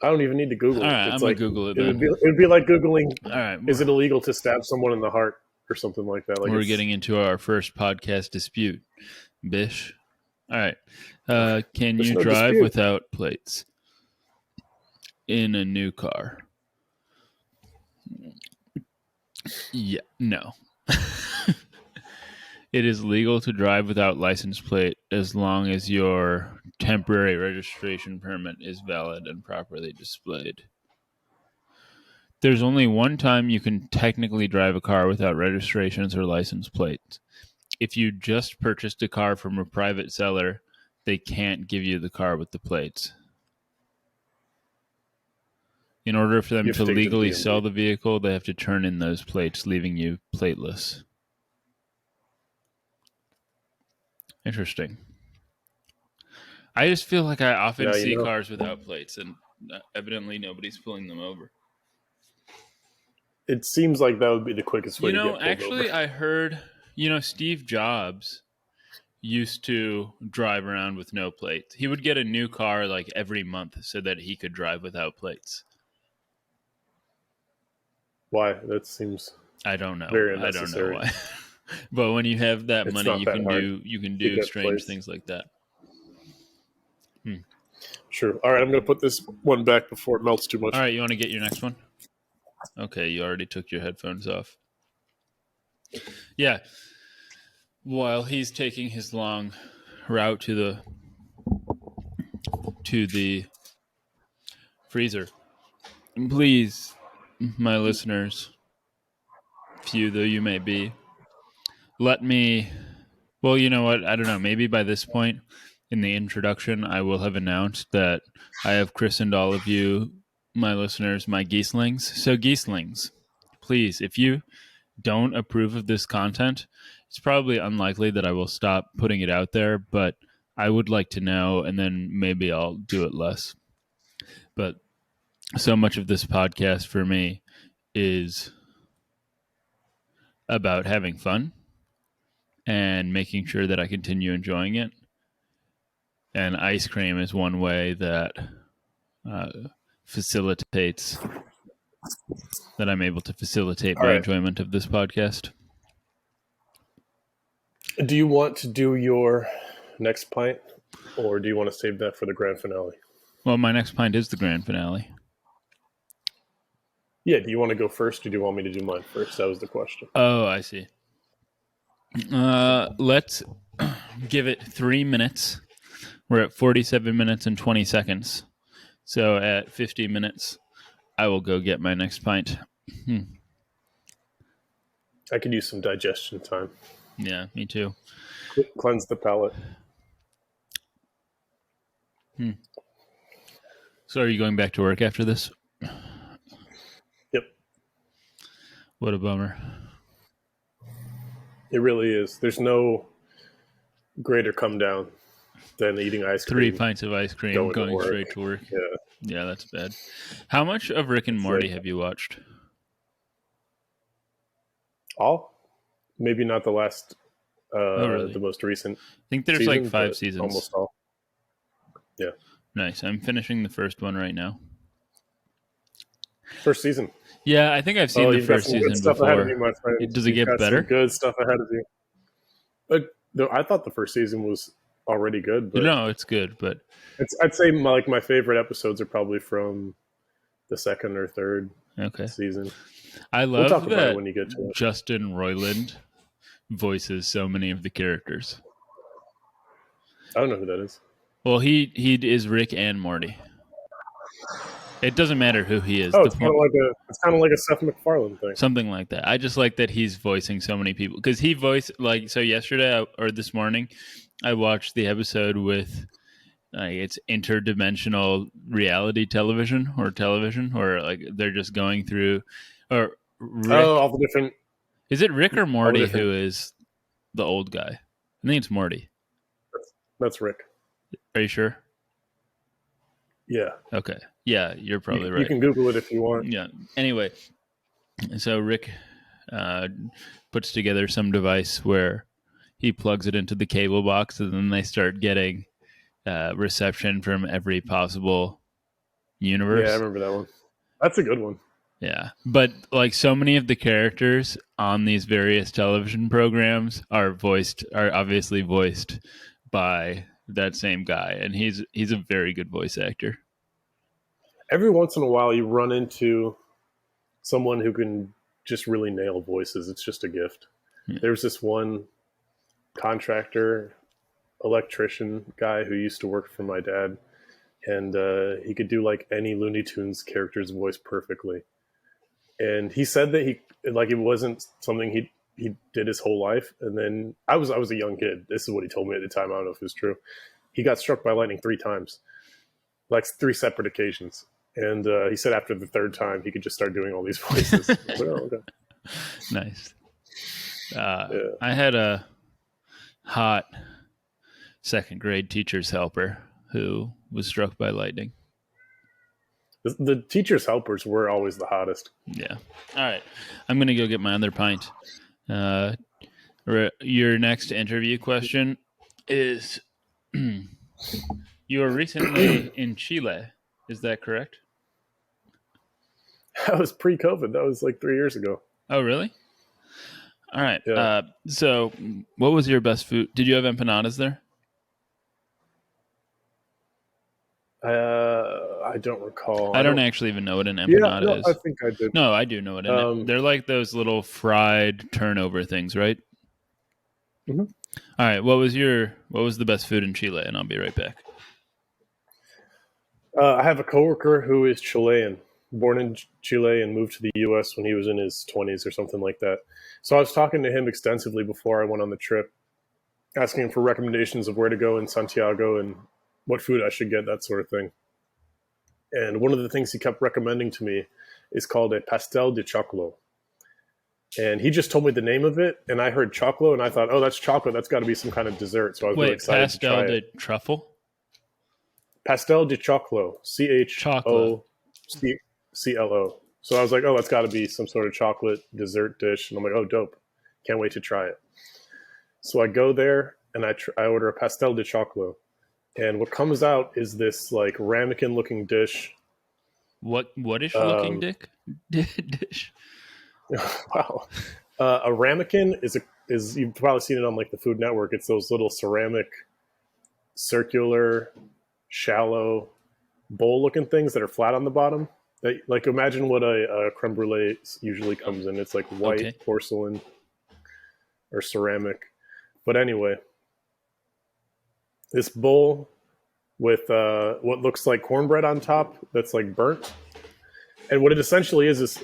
[SPEAKER 2] I don't even need to Google it.
[SPEAKER 1] All right, I'm going to Google it then.
[SPEAKER 2] It would be like Googling,
[SPEAKER 1] all right,
[SPEAKER 2] is it illegal to stab someone in the heart or something like that? Like
[SPEAKER 1] we're getting into our first podcast dispute. Bish. All right. Can you drive without plates in a new car? Yeah, no. It is legal to drive without license plate as long as your temporary registration permit is valid and properly displayed. There's only one time you can technically drive a car without registrations or license plates. If you just purchased a car from a private seller, they can't give you the car with the plates. In order for them to legally sell the vehicle, they have to turn in those plates, leaving you plateless. Interesting. I just feel like I often see cars without plates, and evidently nobody's pulling them over.
[SPEAKER 2] It seems like that would be the quickest way to get pulled
[SPEAKER 1] actually,
[SPEAKER 2] over.
[SPEAKER 1] I heard, Steve Jobs used to drive around with no plates. He would get a new car like every month so that he could drive without plates.
[SPEAKER 2] Why? That seems
[SPEAKER 1] I don't know.
[SPEAKER 2] Very
[SPEAKER 1] I don't know
[SPEAKER 2] unnecessary.
[SPEAKER 1] why. But when you have that money, you can do strange
[SPEAKER 2] plates.
[SPEAKER 1] things like that.
[SPEAKER 2] Sure. All right, I'm going to put this one back before it melts too much.
[SPEAKER 1] All right, you want to get your next one? Okay, you already took your headphones off. Yeah. While he's taking his long route to the freezer, please, my listeners, few though you may be, let me... Well, you know what? I don't know. Maybe by this point in the introduction, I will have announced that I have christened all of you, my listeners, my geeslings. So, geeslings, please, if you don't approve of this content, it's probably unlikely that I will stop putting it out there, but I would like to know, and then maybe I'll do it less. But so much of this podcast for me is about having fun and making sure that I continue enjoying it. And ice cream is one way that facilitates that I'm able to facilitate my enjoyment of this podcast.
[SPEAKER 2] Do you want to do your next pint, or do you want to save that for the grand finale?
[SPEAKER 1] Well, my next pint is the grand finale.
[SPEAKER 2] Yeah, do you want to go first, or do you want me to do mine first? That was the question.
[SPEAKER 1] Oh, I see. Let's give it 3 minutes. We're at 47 minutes and 20 seconds. So at 50 minutes, I will go get my next pint.
[SPEAKER 2] I could use some digestion time.
[SPEAKER 1] Yeah, me too.
[SPEAKER 2] Cleanse the palate.
[SPEAKER 1] So are you going back to work after this?
[SPEAKER 2] Yep.
[SPEAKER 1] What a bummer.
[SPEAKER 2] It really is. There's no greater come down than eating ice
[SPEAKER 1] 3
[SPEAKER 2] cream,
[SPEAKER 1] pints of ice cream, going
[SPEAKER 2] work.
[SPEAKER 1] straight to work.
[SPEAKER 2] Yeah.
[SPEAKER 1] Yeah, that's bad. How much of Rick and
[SPEAKER 2] It's
[SPEAKER 1] Morty
[SPEAKER 2] like
[SPEAKER 1] have you watched?
[SPEAKER 2] all? Maybe not the last,
[SPEAKER 1] Oh, really?
[SPEAKER 2] the most recent
[SPEAKER 1] I think there's like
[SPEAKER 2] season,
[SPEAKER 1] 5
[SPEAKER 2] but
[SPEAKER 1] seasons.
[SPEAKER 2] almost all. Yeah.
[SPEAKER 1] Nice. I'm finishing the first one right now.
[SPEAKER 2] First season.
[SPEAKER 1] Yeah, I think I've seen the
[SPEAKER 2] You've got
[SPEAKER 1] first
[SPEAKER 2] some good
[SPEAKER 1] season
[SPEAKER 2] stuff ahead of
[SPEAKER 1] before.
[SPEAKER 2] you, my friend.
[SPEAKER 1] Does it
[SPEAKER 2] You've
[SPEAKER 1] get
[SPEAKER 2] got
[SPEAKER 1] better?
[SPEAKER 2] some good stuff ahead of you. But I thought the first season was already good, but
[SPEAKER 1] No, it's good, but
[SPEAKER 2] I'd say my favorite episodes are probably from the second or third
[SPEAKER 1] okay.
[SPEAKER 2] season.
[SPEAKER 1] I
[SPEAKER 2] We'll talk
[SPEAKER 1] love
[SPEAKER 2] about it
[SPEAKER 1] that
[SPEAKER 2] when you get to it.
[SPEAKER 1] Justin Roiland voices so many of the characters.
[SPEAKER 2] I don't know who that is.
[SPEAKER 1] Well, he is Rick and Morty. It doesn't matter who he is.
[SPEAKER 2] Oh, it's kind of like a Seth MacFarlane thing.
[SPEAKER 1] Something like that. I just like that he's voicing so many people because he voiced so yesterday or this morning, I watched the episode with it's interdimensional reality television or like they're just going through or Rick.
[SPEAKER 2] Oh, all the different.
[SPEAKER 1] Is it Rick or Morty who is the old guy? I think it's Morty.
[SPEAKER 2] That's Rick.
[SPEAKER 1] Are you sure?
[SPEAKER 2] Yeah.
[SPEAKER 1] Okay. Yeah, you're probably right.
[SPEAKER 2] You can Google it if you want.
[SPEAKER 1] Yeah. Anyway, so Rick puts together some device where he plugs it into the cable box, and then they start getting reception from every possible universe.
[SPEAKER 2] Yeah, I remember that one. That's a good one.
[SPEAKER 1] Yeah, but like so many of the characters on these various television programs are obviously voiced by that same guy, and he's a very good voice actor.
[SPEAKER 2] Every once in a while, you run into someone who can just really nail voices. It's just a gift.
[SPEAKER 1] Yeah.
[SPEAKER 2] There's this one contractor, electrician guy who used to work for my dad, and he could do like any Looney Tunes character's voice perfectly. And he said that it wasn't something he did his whole life. And then I was a young kid. This is what he told me at the time. I don't know if it was true. He got struck by lightning 3 times, like 3 separate occasions. And he said after the 3rd time, he could just start doing all these voices. Like, oh, okay.
[SPEAKER 1] Nice.
[SPEAKER 2] Yeah.
[SPEAKER 1] I had a hot 2nd grade teacher's helper who was struck by lightning.
[SPEAKER 2] The teacher's helpers were always the hottest.
[SPEAKER 1] Yeah. All right. I'm going to go get my other pint. Your next interview question is you were recently in Chile. Is that correct?
[SPEAKER 2] That was pre-COVID. That was like 3 years ago.
[SPEAKER 1] Oh, really? All right.
[SPEAKER 2] Yeah.
[SPEAKER 1] So what was your best food? Did you have empanadas there?
[SPEAKER 2] I don't recall.
[SPEAKER 1] I don't actually even know what an empanada is.
[SPEAKER 2] I think I did.
[SPEAKER 1] No, I do know what an they're like those little fried turnover things, right?
[SPEAKER 2] Mm-hmm.
[SPEAKER 1] All right. What was the best food in Chile? And I'll be right back.
[SPEAKER 2] I have a coworker who is Chilean, born in Chile and moved to the U.S. when he was in his 20s or something like that. So I was talking to him extensively before I went on the trip, asking him for recommendations of where to go in Santiago and what food I should get, that sort of thing. And one of the things he kept recommending to me is called a pastel de choclo. And he just told me the name of it, and I heard choclo, and I thought, oh, that's chocolate. That's got to be some kind of dessert. So I was really excited to try it.
[SPEAKER 1] Pastel de truffle?
[SPEAKER 2] Pastel de choclo. CHOCCLO. So I was like, oh, that's got to be some sort of chocolate dessert dish. And I'm like, oh, dope. Can't wait to try it. So I go there, and I order a pastel de choclo. And what comes out is this like ramekin-looking dish.
[SPEAKER 1] What-ish looking dish?
[SPEAKER 2] Wow. A ramekin is you've probably seen it on like the Food Network. It's those little ceramic, circular, shallow bowl-looking things that are flat on the bottom. That, like, imagine what a creme brulee usually comes in. It's like white porcelain or ceramic. But anyway, this bowl with what looks like cornbread on top that's like burnt. And what it essentially is it's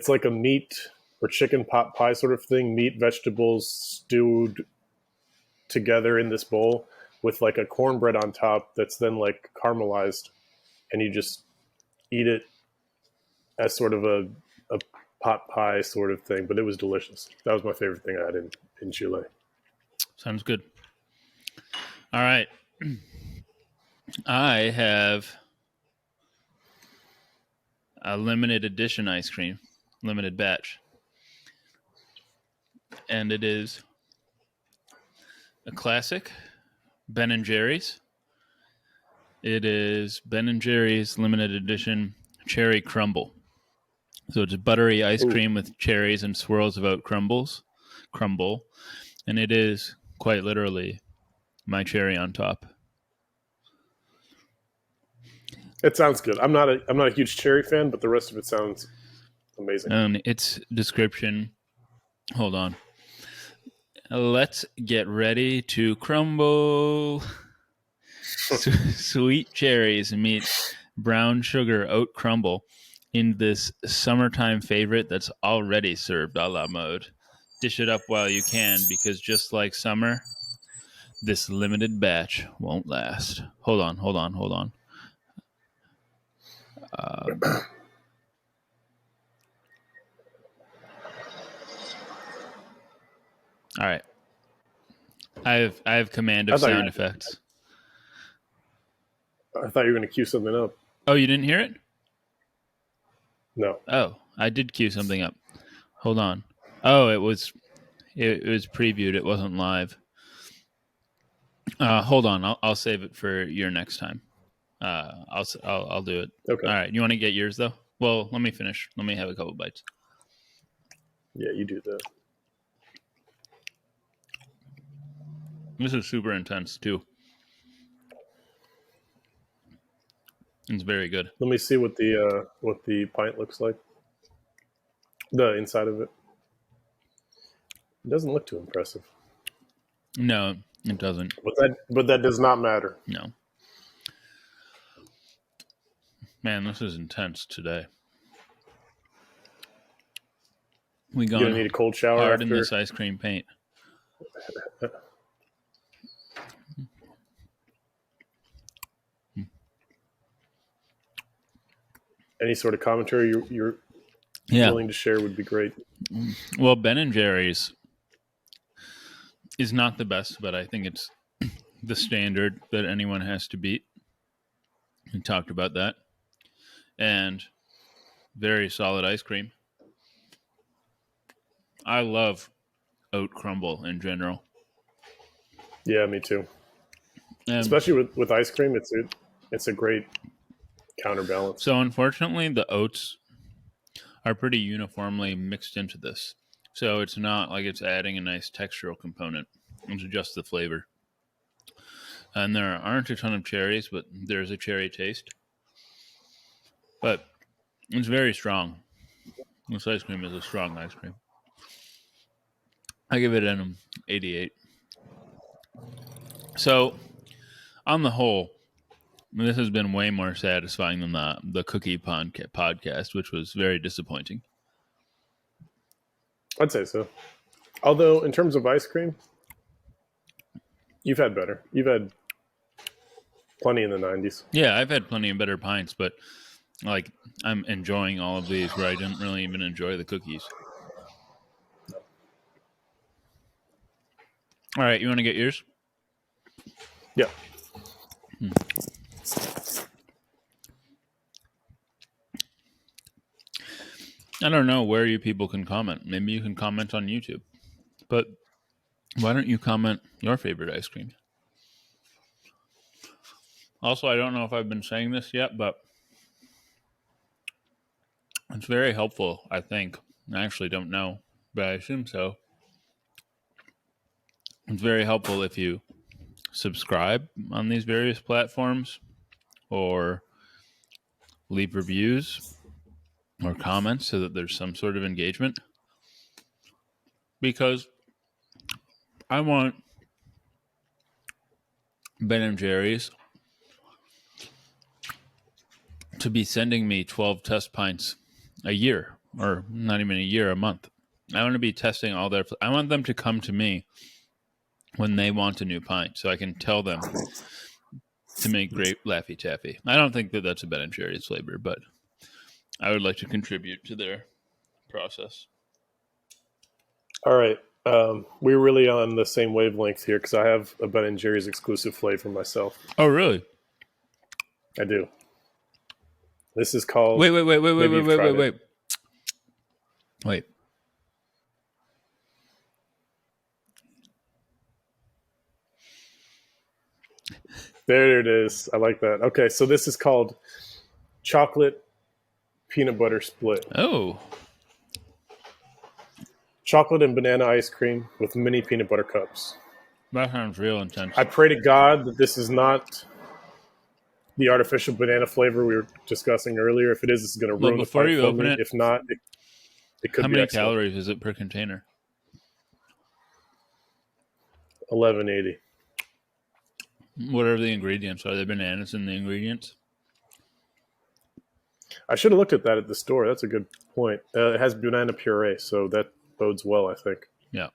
[SPEAKER 2] like a meat or chicken pot pie sort of thing, meat, vegetables stewed together in this bowl with like a cornbread on top that's then like caramelized, and you just eat it as sort of a pot pie sort of thing. But it was delicious. That was my favorite thing I had in Chile.
[SPEAKER 1] Sounds good. All right. I have a limited edition ice cream, limited batch. And it is a classic Ben & Jerry's. It is Ben & Jerry's limited edition cherry crumble. So it's buttery ice cream with cherries and swirls of oat crumble. And it is quite literally my cherry on top.
[SPEAKER 2] It sounds good. I'm not a huge cherry fan, but the rest of it sounds amazing.
[SPEAKER 1] Its description, hold on. Let's get ready to crumble. Sweet cherries meet brown sugar oat crumble in this summertime favorite that's already served a la mode. Dish it up while you can, because just like summer, this limited batch won't last. Hold on. All right. I have command of sound effects.
[SPEAKER 2] I thought you were going to cue something up.
[SPEAKER 1] Oh, you didn't hear it?
[SPEAKER 2] No.
[SPEAKER 1] Oh, I did cue something up. Hold on. Oh, it was previewed. It wasn't live. Hold on. I'll save it for your next time. I'll do it.
[SPEAKER 2] Okay.
[SPEAKER 1] All right. You want to get yours though? Well, let me finish. Let me have a couple bites.
[SPEAKER 2] Yeah, you do that.
[SPEAKER 1] This is super intense too. It's very good.
[SPEAKER 2] Let me see what the pint looks like. The inside of it. It doesn't look too impressive.
[SPEAKER 1] No, it doesn't.
[SPEAKER 2] But that does not matter.
[SPEAKER 1] No. Man, this is intense today. We
[SPEAKER 2] You're gonna need a cold shower
[SPEAKER 1] hard
[SPEAKER 2] after
[SPEAKER 1] in this ice cream paint.
[SPEAKER 2] Any sort of commentary you're willing to share would be great.
[SPEAKER 1] Well, Ben & Jerry's is not the best, but I think it's the standard that anyone has to beat. We talked about that. And very solid ice cream. I love oat crumble in general.
[SPEAKER 2] Yeah, me too. Especially with ice cream, it's a great counterbalance.
[SPEAKER 1] So unfortunately, the oats are pretty uniformly mixed into this. So it's not like it's adding a nice textural component. It's just the flavor. And there aren't a ton of cherries, but there's a cherry taste. But it's very strong. This ice cream is a strong ice cream. I give it an 88. So, on the whole, this has been way more satisfying than the cookie podcast, which was very disappointing.
[SPEAKER 2] I'd say so. Although, in terms of ice cream, you've had better. You've had plenty in the 90s.
[SPEAKER 1] Yeah, I've had plenty of better pints, but like I'm enjoying all of these where I didn't really even enjoy the cookies. All right, you want to get yours?
[SPEAKER 2] Yeah.
[SPEAKER 1] I don't know where you people can comment. Maybe you can comment on YouTube. But why don't you comment your favorite ice cream? Also, I don't know if I've been saying this yet, but it's very helpful, I think. I actually don't know, but I assume so. It's very helpful if you subscribe on these various platforms or leave reviews or comments so that there's some sort of engagement. Because I want Ben & Jerry's to be sending me 12 test pints a year, or not even a year, a month. I want to be testing all their... I want them to come to me when they want a new pint, so I can tell them to make grape Laffy Taffy. I don't think that that's a Ben & Jerry's flavor, but I would like to contribute to their process.
[SPEAKER 2] All right. We're really on the same wavelength here because I have a Ben & Jerry's exclusive flavor myself.
[SPEAKER 1] Oh, really?
[SPEAKER 2] I do. This is called...
[SPEAKER 1] Wait.
[SPEAKER 2] There it is. I like that. Okay, so this is called chocolate peanut butter split.
[SPEAKER 1] Oh.
[SPEAKER 2] Chocolate and banana ice cream with mini peanut butter cups.
[SPEAKER 1] That sounds real intense.
[SPEAKER 2] I pray to God that this is not the artificial banana flavor we were discussing earlier. If it is, it's going to ruin the
[SPEAKER 1] before
[SPEAKER 2] fight
[SPEAKER 1] you
[SPEAKER 2] for
[SPEAKER 1] open
[SPEAKER 2] me.
[SPEAKER 1] it,
[SPEAKER 2] If not, it could
[SPEAKER 1] how
[SPEAKER 2] be
[SPEAKER 1] many
[SPEAKER 2] excellent.
[SPEAKER 1] calories is it per container?
[SPEAKER 2] 1180.
[SPEAKER 1] What are the ingredients? Are there bananas in the ingredients?
[SPEAKER 2] I should have looked at that at the store. That's a good point. It has banana puree, so that bodes well, I think.
[SPEAKER 1] Yeah.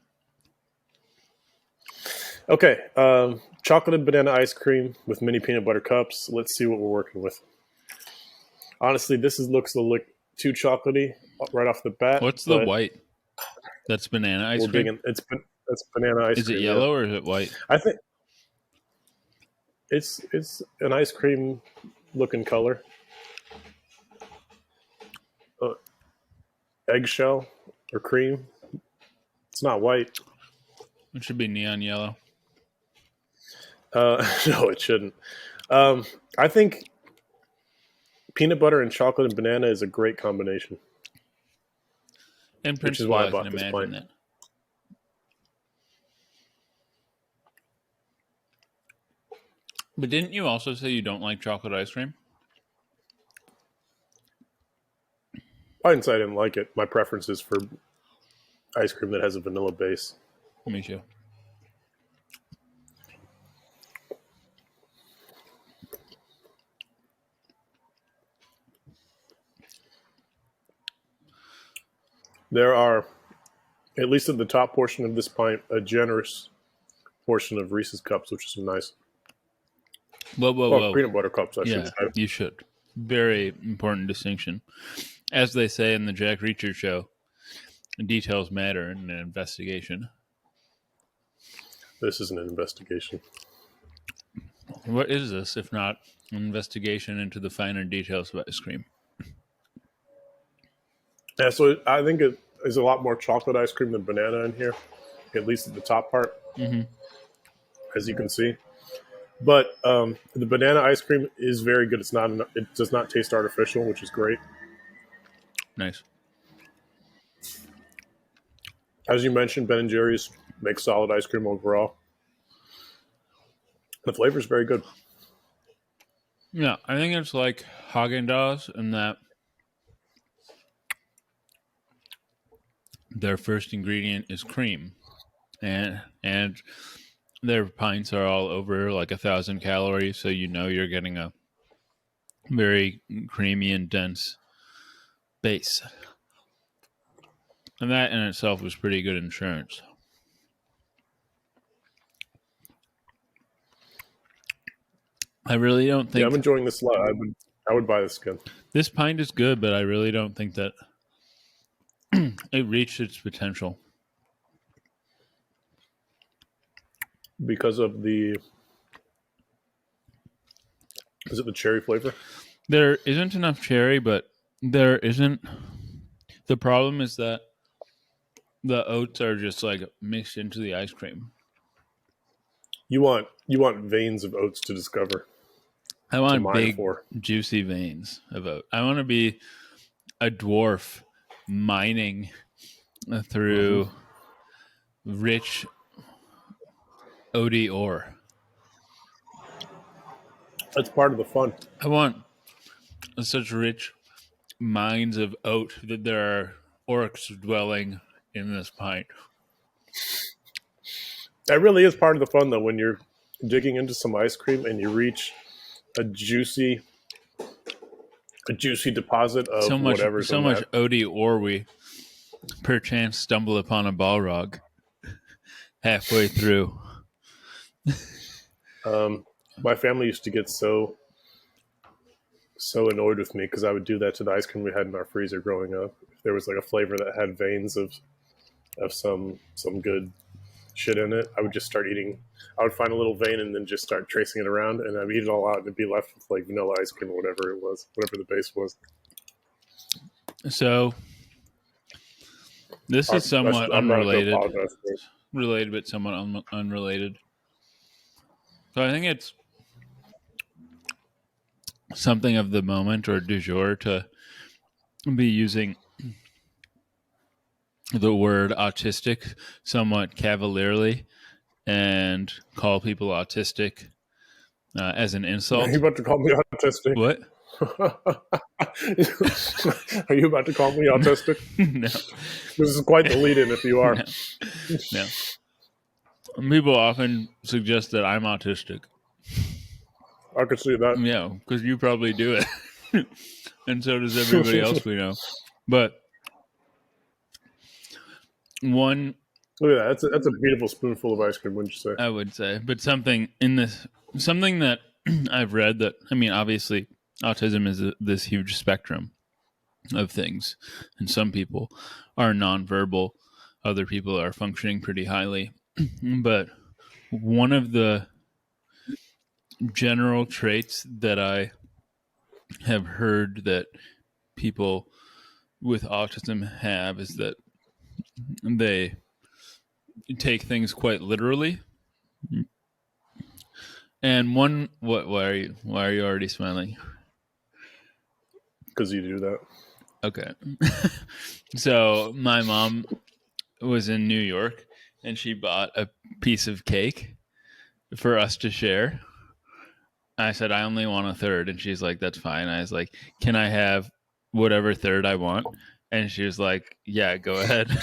[SPEAKER 2] Okay, chocolate and banana ice cream with mini peanut butter cups. Let's see what we're working with. Honestly, this looks a little too chocolatey right off the bat.
[SPEAKER 1] What's the white? That's banana ice cream?
[SPEAKER 2] That's banana ice cream.
[SPEAKER 1] Is it yellow or is it white?
[SPEAKER 2] I think it's an ice cream looking color. Eggshell or cream. It's not white.
[SPEAKER 1] It should be neon yellow.
[SPEAKER 2] No, it shouldn't. I think peanut butter and chocolate and banana is a great combination.
[SPEAKER 1] In principle,
[SPEAKER 2] which is why I
[SPEAKER 1] I
[SPEAKER 2] bought
[SPEAKER 1] can
[SPEAKER 2] this
[SPEAKER 1] imagine
[SPEAKER 2] pint.
[SPEAKER 1] that. But didn't you also say you don't like chocolate ice cream?
[SPEAKER 2] I didn't say I didn't like it. My preference is for ice cream that has a vanilla base.
[SPEAKER 1] Me too.
[SPEAKER 2] There are, at least at the top portion of this pint, a generous portion of Reese's cups, which is nice.
[SPEAKER 1] Whoa.
[SPEAKER 2] Peanut butter cups, I should
[SPEAKER 1] Yeah,
[SPEAKER 2] say.
[SPEAKER 1] you should. Very important distinction. As they say in the Jack Reacher show, details matter in an investigation.
[SPEAKER 2] This isn't an investigation.
[SPEAKER 1] What is this, if not an investigation into the finer details of ice cream?
[SPEAKER 2] Yeah, so I think it is a lot more chocolate ice cream than banana in here, at least at the top part, as you can see. But the banana ice cream is very good. It does not taste artificial, which is great.
[SPEAKER 1] Nice.
[SPEAKER 2] As you mentioned, Ben & Jerry's makes solid ice cream overall. The flavor is very good.
[SPEAKER 1] Yeah, I think it's like Haagen-Dazs in that their first ingredient is cream, and their pints are all over like 1,000 calories, so you know you're getting a very creamy and dense base. And that in itself was pretty good insurance. I really don't think...
[SPEAKER 2] Yeah, I'm enjoying this a lot. I would buy this again.
[SPEAKER 1] This pint is good, but I really don't think that it reached its potential.
[SPEAKER 2] Because of the... Is it the cherry flavor?
[SPEAKER 1] There isn't enough cherry, but there isn't... The problem is that the oats are just like mixed into the ice cream.
[SPEAKER 2] You want veins of oats to discover.
[SPEAKER 1] I want big, juicy veins of oat. I want to be a dwarf mining through rich oaty ore.
[SPEAKER 2] That's part of the fun.
[SPEAKER 1] I want such rich mines of oat that there are orcs dwelling in this pint.
[SPEAKER 2] That really is part of the fun, though, when you're digging into some ice cream and you reach a juicy deposit of whatever's
[SPEAKER 1] so much oaty ore we perchance stumble upon a Balrog halfway through.
[SPEAKER 2] My family used to get so annoyed with me because I would do that to the ice cream we had in our freezer growing up. If there was like a flavor that had veins of some good shit in it, I would just start eating. I would find a little vein and then just start tracing it around, and I'd eat it all out, and it'd be left with like vanilla ice cream or whatever it was, whatever the base was.
[SPEAKER 1] So this is somewhat unrelated, related, but somewhat unrelated. So I think it's something of the moment or du jour to be using the word autistic somewhat cavalierly and call people autistic as an insult.
[SPEAKER 2] Are you about to call me autistic?
[SPEAKER 1] What?
[SPEAKER 2] Are you about to call me autistic?
[SPEAKER 1] No.
[SPEAKER 2] This is quite the lead-in if you are.
[SPEAKER 1] No. People often suggest that I'm autistic.
[SPEAKER 2] I could see that.
[SPEAKER 1] Yeah, because you probably do it. And so does everybody else we know. But one...
[SPEAKER 2] Look at that. That's a beautiful spoonful of ice cream, wouldn't you say?
[SPEAKER 1] I would say. But something that I've read that, I mean, obviously, autism is this huge spectrum of things. And some people are nonverbal. Other people are functioning pretty highly. But one of the general traits that I have heard that people with autism have is that they take things quite literally. And one, why are you already smiling?
[SPEAKER 2] Because you do that.
[SPEAKER 1] Okay. So my mom was in New York and she bought a piece of cake for us to share. I said, I only want a third. And she's like, that's fine. I was like, can I have whatever third I want? And she was like, yeah, go ahead.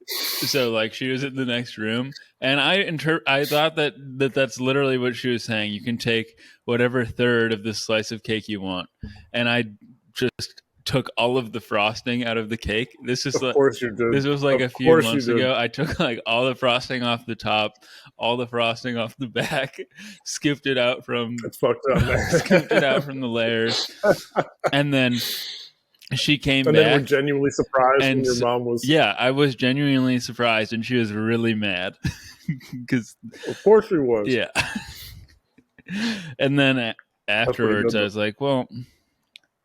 [SPEAKER 1] So like she was in the next room and I thought that's literally what she was saying. You can take whatever third of this slice of cake you want. And I just took all of the frosting out of the cake. This is
[SPEAKER 2] Of course you did.
[SPEAKER 1] This was like a few months ago. I took like all the frosting off the top, all the frosting off the back, skipped it out from
[SPEAKER 2] it's fucked up, man.
[SPEAKER 1] skipped it out from the layers. And then she came back.
[SPEAKER 2] And then we're genuinely surprised
[SPEAKER 1] and
[SPEAKER 2] when your mom was...
[SPEAKER 1] Yeah, I was genuinely surprised and she was really mad. Because
[SPEAKER 2] Of course she was.
[SPEAKER 1] Yeah. And then afterwards I was like, well,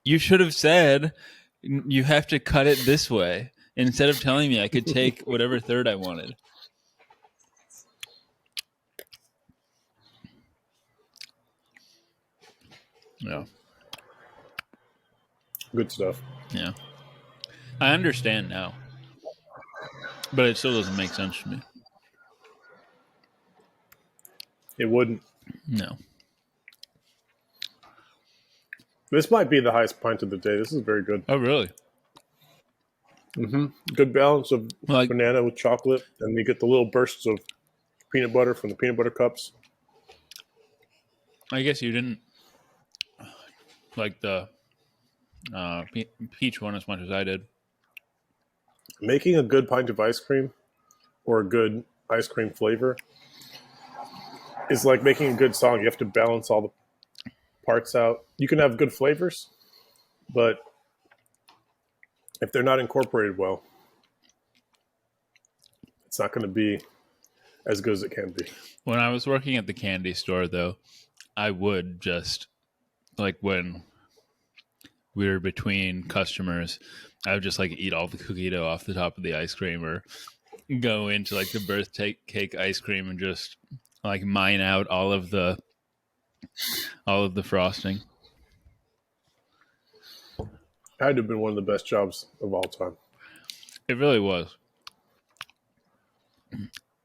[SPEAKER 1] you should have said you have to cut it this way instead of telling me I could take whatever third I wanted. Yeah.
[SPEAKER 2] Good stuff.
[SPEAKER 1] Yeah. I understand now. But it still doesn't make sense to me.
[SPEAKER 2] It wouldn't.
[SPEAKER 1] No.
[SPEAKER 2] This might be the highest pint of the day. This is very good.
[SPEAKER 1] Oh, really?
[SPEAKER 2] Mm-hmm. Good balance of banana with chocolate, and you get the little bursts of peanut butter from the peanut butter cups.
[SPEAKER 1] I guess you didn't like the peach one as much as I did.
[SPEAKER 2] Making a good pint of ice cream or a good ice cream flavor is like making a good song. You have to balance all the parts out. You can have good flavors, but if they're not incorporated well, it's not going to be as good as it can be.
[SPEAKER 1] When I was working at the candy store, though, I would just, like when we were between customers, I would just like eat all the cookie dough off the top of the ice cream or go into like the birthday cake ice cream and just like mine out all of the frosting.
[SPEAKER 2] Had to have been one of the best jobs of all time.
[SPEAKER 1] It really was.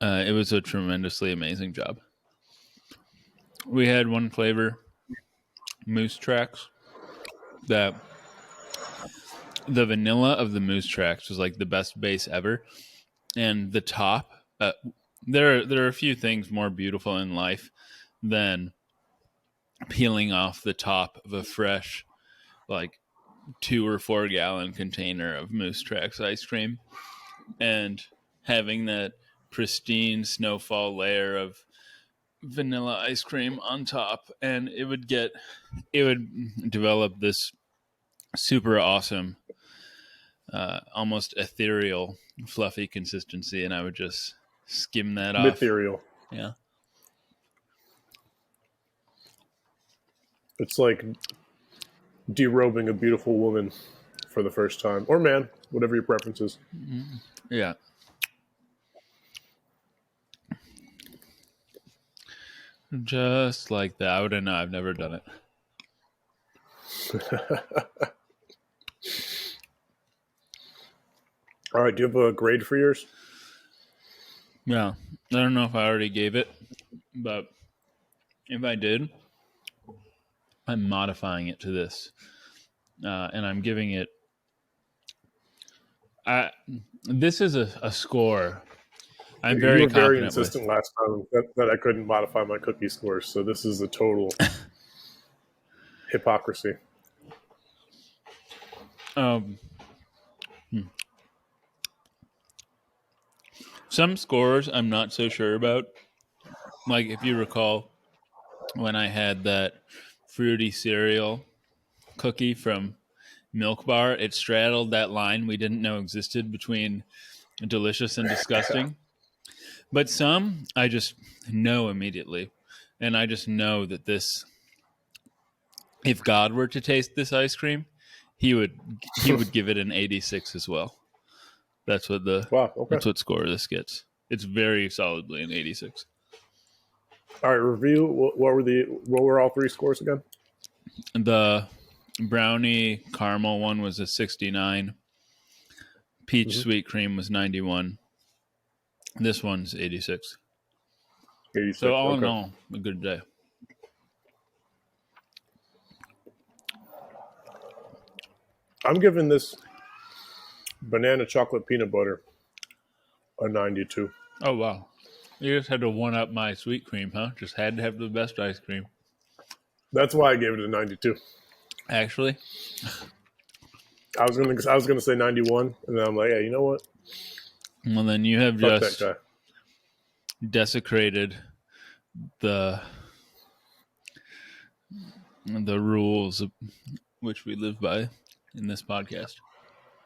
[SPEAKER 1] It was a tremendously amazing job. We had one flavor, Moose Tracks, that the vanilla of the Moose Tracks was like the best base ever. And the top, there are a few things more beautiful in life than peeling off the top of a fresh, like 2 or 4 gallon container of Moose Tracks ice cream and having that pristine snowfall layer of vanilla ice cream on top, and it would develop this super awesome, almost ethereal, fluffy consistency, and I would just skim that off.
[SPEAKER 2] Ethereal.
[SPEAKER 1] Yeah.
[SPEAKER 2] It's like derobing a beautiful woman for the first time, or man, whatever your preference is.
[SPEAKER 1] Yeah. Just like that. I wouldn't know. I've never done it.
[SPEAKER 2] All right, do you have a grade for yours?
[SPEAKER 1] Yeah. I don't know if I already gave it, but if I did, I'm modifying it to this. And I'm giving it... this is a score I'm very confident
[SPEAKER 2] very insistent with. Last time that I couldn't modify my cookie scores, so this is a total hypocrisy.
[SPEAKER 1] Some scores I'm not so sure about. Like, if you recall, when I had that fruity cereal cookie from Milk Bar, it straddled that line we didn't know existed between delicious and disgusting. But some I just know immediately. And I just know that this, if God were to taste this ice cream, he would give it an 86 as well. That's what that's what score this gets. It's very solidly an 86.
[SPEAKER 2] All right, review. What were all three scores again?
[SPEAKER 1] The brownie caramel one was a 69. Peach sweet cream was 91. This one's 86.
[SPEAKER 2] 86.
[SPEAKER 1] So all in all, a good day.
[SPEAKER 2] I'm giving this banana chocolate peanut butter a 92.
[SPEAKER 1] Oh, wow. You just had to one-up my sweet cream, huh? Just had to have the best ice cream.
[SPEAKER 2] That's why I gave it a 92.
[SPEAKER 1] Actually?
[SPEAKER 2] I was gonna say 91, and then I'm like, yeah, you know what?
[SPEAKER 1] Well, then you have just desecrated the rules which we live by in this podcast.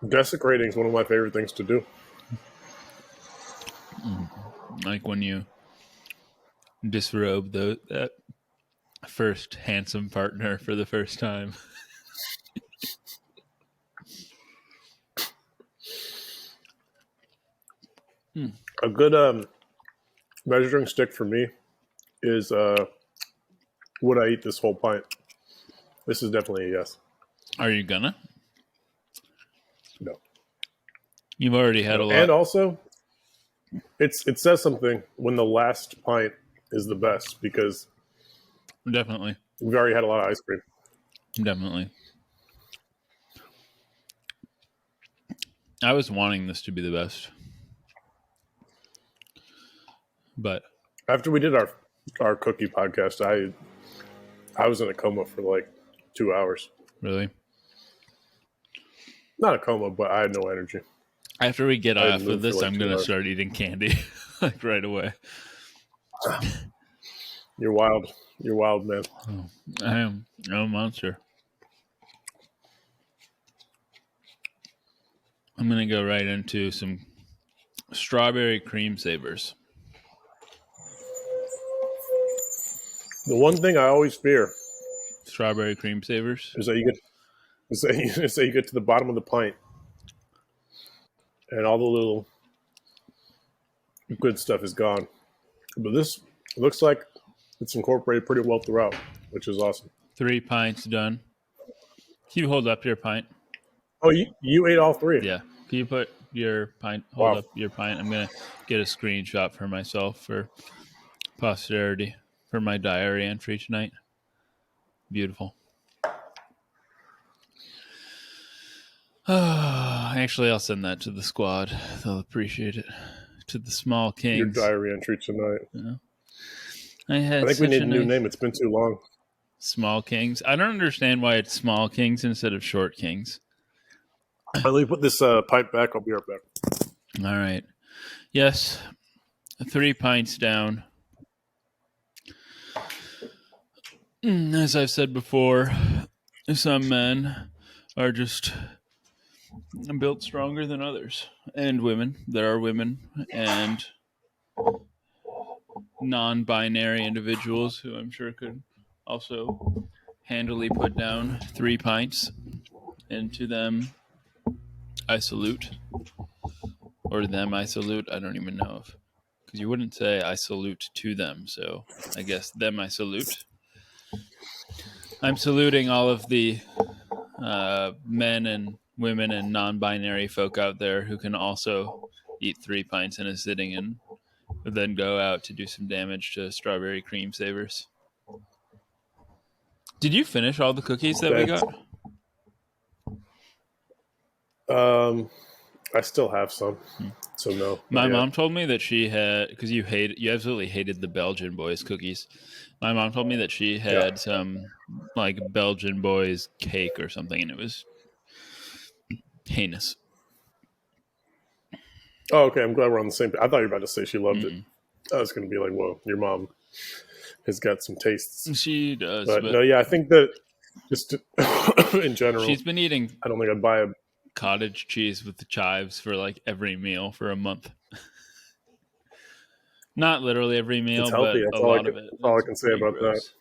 [SPEAKER 2] Desecrating is one of my favorite things to do.
[SPEAKER 1] Like when you disrobe that first handsome partner for the first time.
[SPEAKER 2] A good measuring stick for me is would I eat this whole pint? This is definitely a yes.
[SPEAKER 1] Are you gonna?
[SPEAKER 2] No.
[SPEAKER 1] You've already had a lot.
[SPEAKER 2] And also, it says something when the last pint is the best, because
[SPEAKER 1] definitely
[SPEAKER 2] we've already had a lot of ice cream.
[SPEAKER 1] Definitely. I was wanting this to be the best. But
[SPEAKER 2] after we did our cookie podcast, I was in a coma for like 2 hours.
[SPEAKER 1] Really?
[SPEAKER 2] Not a coma, but I had no energy.
[SPEAKER 1] After we get off of this, I'm going to start eating candy like right away.
[SPEAKER 2] You're wild. You're wild, man.
[SPEAKER 1] Oh, I am. I'm a monster. I'm going to go right into some strawberry cream savers.
[SPEAKER 2] The one thing I always fear,
[SPEAKER 1] strawberry cream savers,
[SPEAKER 2] is that you get to the bottom of the pint, and all the little good stuff is gone. But this looks like it's incorporated pretty well throughout, which is awesome.
[SPEAKER 1] 3 pints done. Can you hold up your pint?
[SPEAKER 2] Oh, you ate all 3?
[SPEAKER 1] Yeah. Can you put your pint? Hold up your pint. I'm gonna get a screenshot for myself for posterity for my diary entry tonight. Beautiful. Actually, I'll send that to the squad. They'll appreciate it. To the small kings.
[SPEAKER 2] Your diary entry tonight.
[SPEAKER 1] Yeah.
[SPEAKER 2] I think we need a new name. It's been too long.
[SPEAKER 1] Small Kings. I don't understand why it's Small Kings instead of Short Kings.
[SPEAKER 2] Let me put this pipe back. I'll be right back.
[SPEAKER 1] All right. Yes. 3 pints down. As I've said before, some men are just built stronger than others, and women. There are women and non-binary individuals who I'm sure could also handily put down 3 pints, and to them I salute, or them I salute. I don't even know if, because you wouldn't say I salute to them, so I guess them I salute. I'm saluting all of the men and women and non-binary folk out there who can also eat 3 pints in a sitting and then go out to do some damage to strawberry cream savers. Did you finish all the cookies that we got?
[SPEAKER 2] I still have some, so no.
[SPEAKER 1] My mom told me that she had, because you absolutely hated the Belgian boys cookies. My mom told me that she had some like Belgian boys cake or something, and it was heinous.
[SPEAKER 2] Oh, okay. I'm glad we're on the same page. I thought you were about to say she loved it. I was going to be like, whoa, your mom has got some tastes.
[SPEAKER 1] She does.
[SPEAKER 2] But no, yeah, I think that just in general,
[SPEAKER 1] she's been eating,
[SPEAKER 2] I don't think I'd buy a
[SPEAKER 1] cottage cheese with the chives for like every meal for a month. Not literally every meal, but a lot of it.
[SPEAKER 2] That's all I can say about
[SPEAKER 1] gross.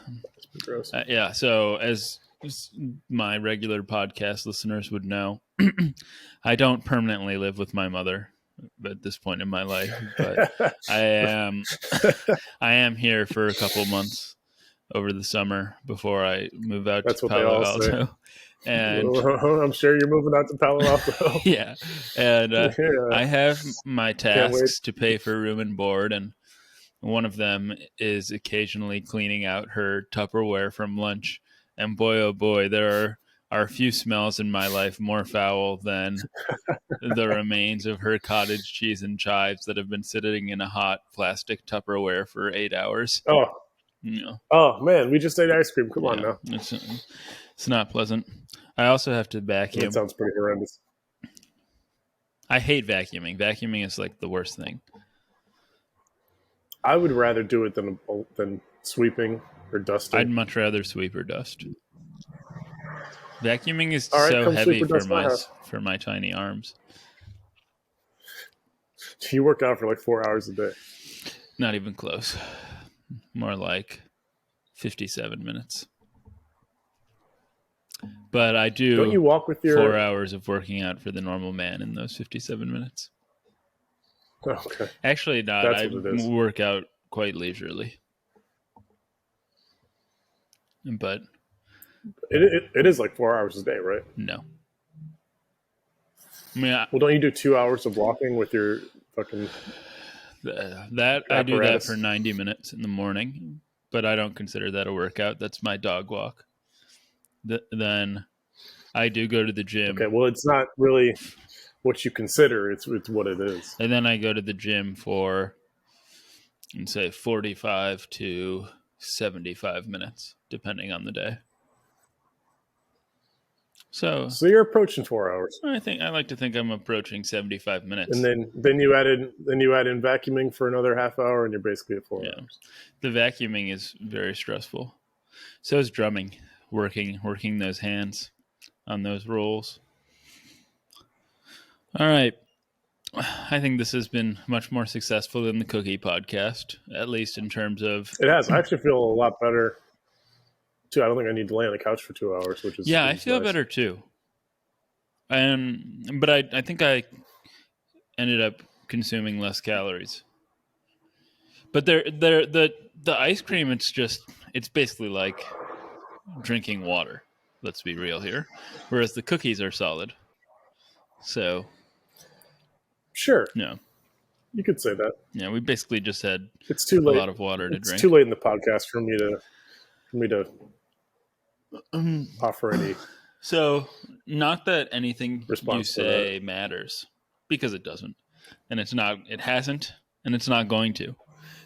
[SPEAKER 2] That's pretty gross.
[SPEAKER 1] Yeah, so as my regular podcast listeners would know, I don't permanently live with my mother at this point in my life, but I am here for a couple months over the summer before I move out to Palo Alto. And
[SPEAKER 2] I'm sure you're moving out to Palo Alto.
[SPEAKER 1] Yeah, and I have my tasks to pay for room and board, and one of them is occasionally cleaning out her Tupperware from lunch. And boy, oh boy, there are a few smells in my life more foul than the remains of her cottage cheese and chives that have been sitting in a hot plastic Tupperware for 8 hours.
[SPEAKER 2] Oh,
[SPEAKER 1] yeah.
[SPEAKER 2] Oh man, we just ate ice cream. Come on now.
[SPEAKER 1] It's not pleasant. I also have to vacuum.
[SPEAKER 2] That sounds pretty horrendous.
[SPEAKER 1] I hate vacuuming. Vacuuming is like the worst thing.
[SPEAKER 2] I would rather do it than sweeping or dusting.
[SPEAKER 1] I'd much rather sweep or dust. Vacuuming is so heavy for my tiny arms.
[SPEAKER 2] You work out for like 4 hours a day.
[SPEAKER 1] Not even close. More like 57 minutes. But I do.
[SPEAKER 2] Don't you walk with your
[SPEAKER 1] 4 hours of working out for the normal man in those 57 minutes?
[SPEAKER 2] Okay.
[SPEAKER 1] Actually, not. I work out quite leisurely. But
[SPEAKER 2] it is like 4 hours a day, right?
[SPEAKER 1] No. I mean,
[SPEAKER 2] well, don't you do 2 hours of walking with your fucking
[SPEAKER 1] that apparatus? I do that for 90 minutes in the morning, but I don't consider that a workout. That's my dog walk. Then I do go to the gym.
[SPEAKER 2] Okay, well, it's not really what you consider. It's what it is.
[SPEAKER 1] And then I go to the gym for, say, 45 to 75 minutes, depending on the day. So
[SPEAKER 2] you're approaching 4 hours.
[SPEAKER 1] I like to think I'm approaching 75 minutes.
[SPEAKER 2] And then you add in vacuuming for another half hour, and you're basically at 4 hours.
[SPEAKER 1] The vacuuming is very stressful. So is drumming, working those hands on those rolls. All right. I think this has been much more successful than the cookie podcast, at least in terms of...
[SPEAKER 2] It has. I actually feel a lot better, too. I don't think I need to lay on the couch for 2 hours, which is...
[SPEAKER 1] Yeah, I feel better, too. But I think I ended up consuming less calories. But the ice cream, it's basically like drinking water. Let's be real here. Whereas the cookies are solid. So...
[SPEAKER 2] Sure.
[SPEAKER 1] Yeah.
[SPEAKER 2] You could say that.
[SPEAKER 1] Yeah, we basically just had
[SPEAKER 2] it's too late.
[SPEAKER 1] A lot of water to drink.
[SPEAKER 2] It's too late in the podcast for me to offer any.
[SPEAKER 1] So, not that anything you say matters, because it doesn't. And it hasn't, and it's not going to.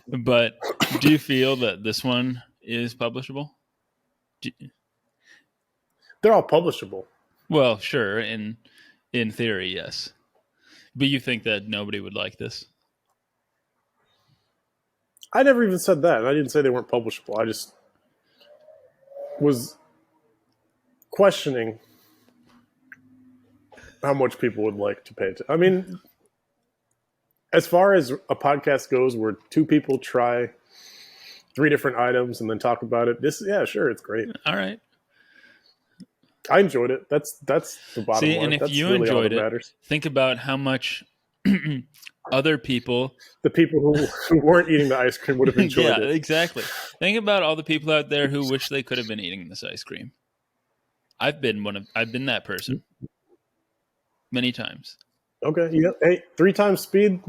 [SPEAKER 1] But do you feel that this one is publishable?
[SPEAKER 2] They're all publishable.
[SPEAKER 1] Well, sure, in theory, yes. But you think that nobody would like this?
[SPEAKER 2] I never even said that. I didn't say they weren't publishable. I just was questioning how much people would like to pay. I mean, as far as a podcast goes, where two people try 3 different items and then talk about it, yeah, sure, it's great.
[SPEAKER 1] All right.
[SPEAKER 2] I enjoyed it. That's the bottom line.
[SPEAKER 1] And if
[SPEAKER 2] that's
[SPEAKER 1] you
[SPEAKER 2] really all
[SPEAKER 1] enjoyed
[SPEAKER 2] that
[SPEAKER 1] it,
[SPEAKER 2] matters.
[SPEAKER 1] think about how much other people,
[SPEAKER 2] the people who weren't eating the ice cream, would have enjoyed it.
[SPEAKER 1] Yeah, exactly. Think about all the people out there who wish they could have been eating this ice cream. I've been that person many times.
[SPEAKER 2] Okay. Yeah. Hey, 3 times speed.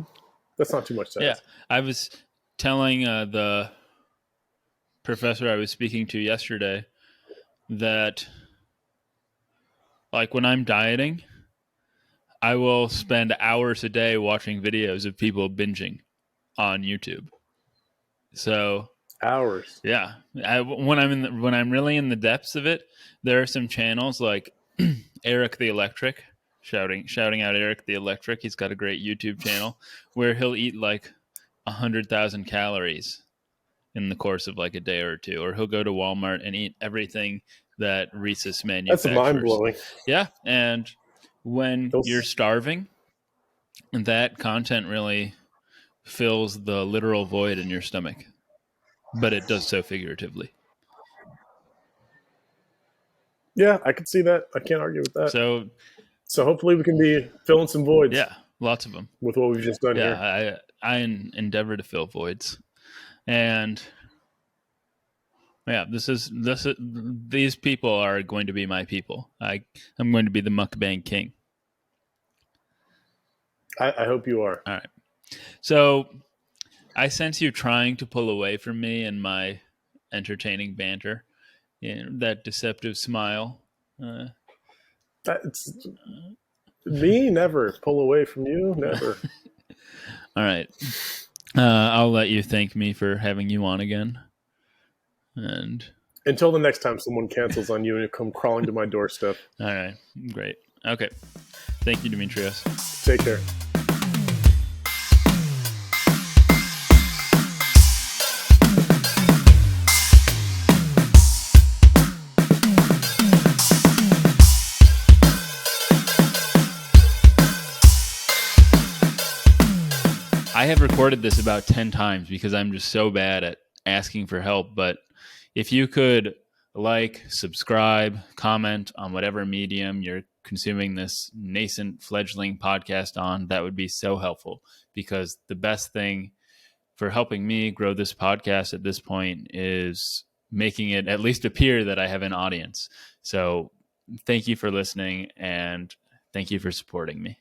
[SPEAKER 2] That's not too much to ask.
[SPEAKER 1] I was telling the professor I was speaking to yesterday that, like, when I'm dieting, I will spend hours a day watching videos of people binging on YouTube. So
[SPEAKER 2] hours.
[SPEAKER 1] Yeah, when I'm really in the depths of it, there are some channels like Eric the Electric, shouting out Eric the Electric. He's got a great YouTube channel where he'll eat like 100,000 calories in the course of like a day or two, or he'll go to Walmart and eat everything that Reese's manufactures.
[SPEAKER 2] That's mind blowing.
[SPEAKER 1] Yeah, and when you're starving, that content really fills the literal void in your stomach, but it does so figuratively.
[SPEAKER 2] Yeah, I can see that. I can't argue with that.
[SPEAKER 1] So
[SPEAKER 2] hopefully we can be filling some voids.
[SPEAKER 1] Yeah, lots of them.
[SPEAKER 2] With what we've just done here.
[SPEAKER 1] Yeah, I endeavor to fill voids. And yeah, these people are going to be my people. I'm going to be the mukbang king.
[SPEAKER 2] I hope you are.
[SPEAKER 1] All right. So I sense you trying to pull away from me and my entertaining banter. That deceptive smile.
[SPEAKER 2] Me never pull away from you. Never.
[SPEAKER 1] All right. I'll let you thank me for having you on again. And
[SPEAKER 2] until the next time someone cancels on you and you come crawling to my doorstep.
[SPEAKER 1] All right. Great. Okay. Thank you, Demitrios.
[SPEAKER 2] Take care.
[SPEAKER 1] I have recorded this about 10 times because I'm just so bad at asking for help. But if you could like, subscribe, comment on whatever medium you're consuming this nascent fledgling podcast on, that would be so helpful, because the best thing for helping me grow this podcast at this point is making it at least appear that I have an audience. So thank you for listening, and thank you for supporting me.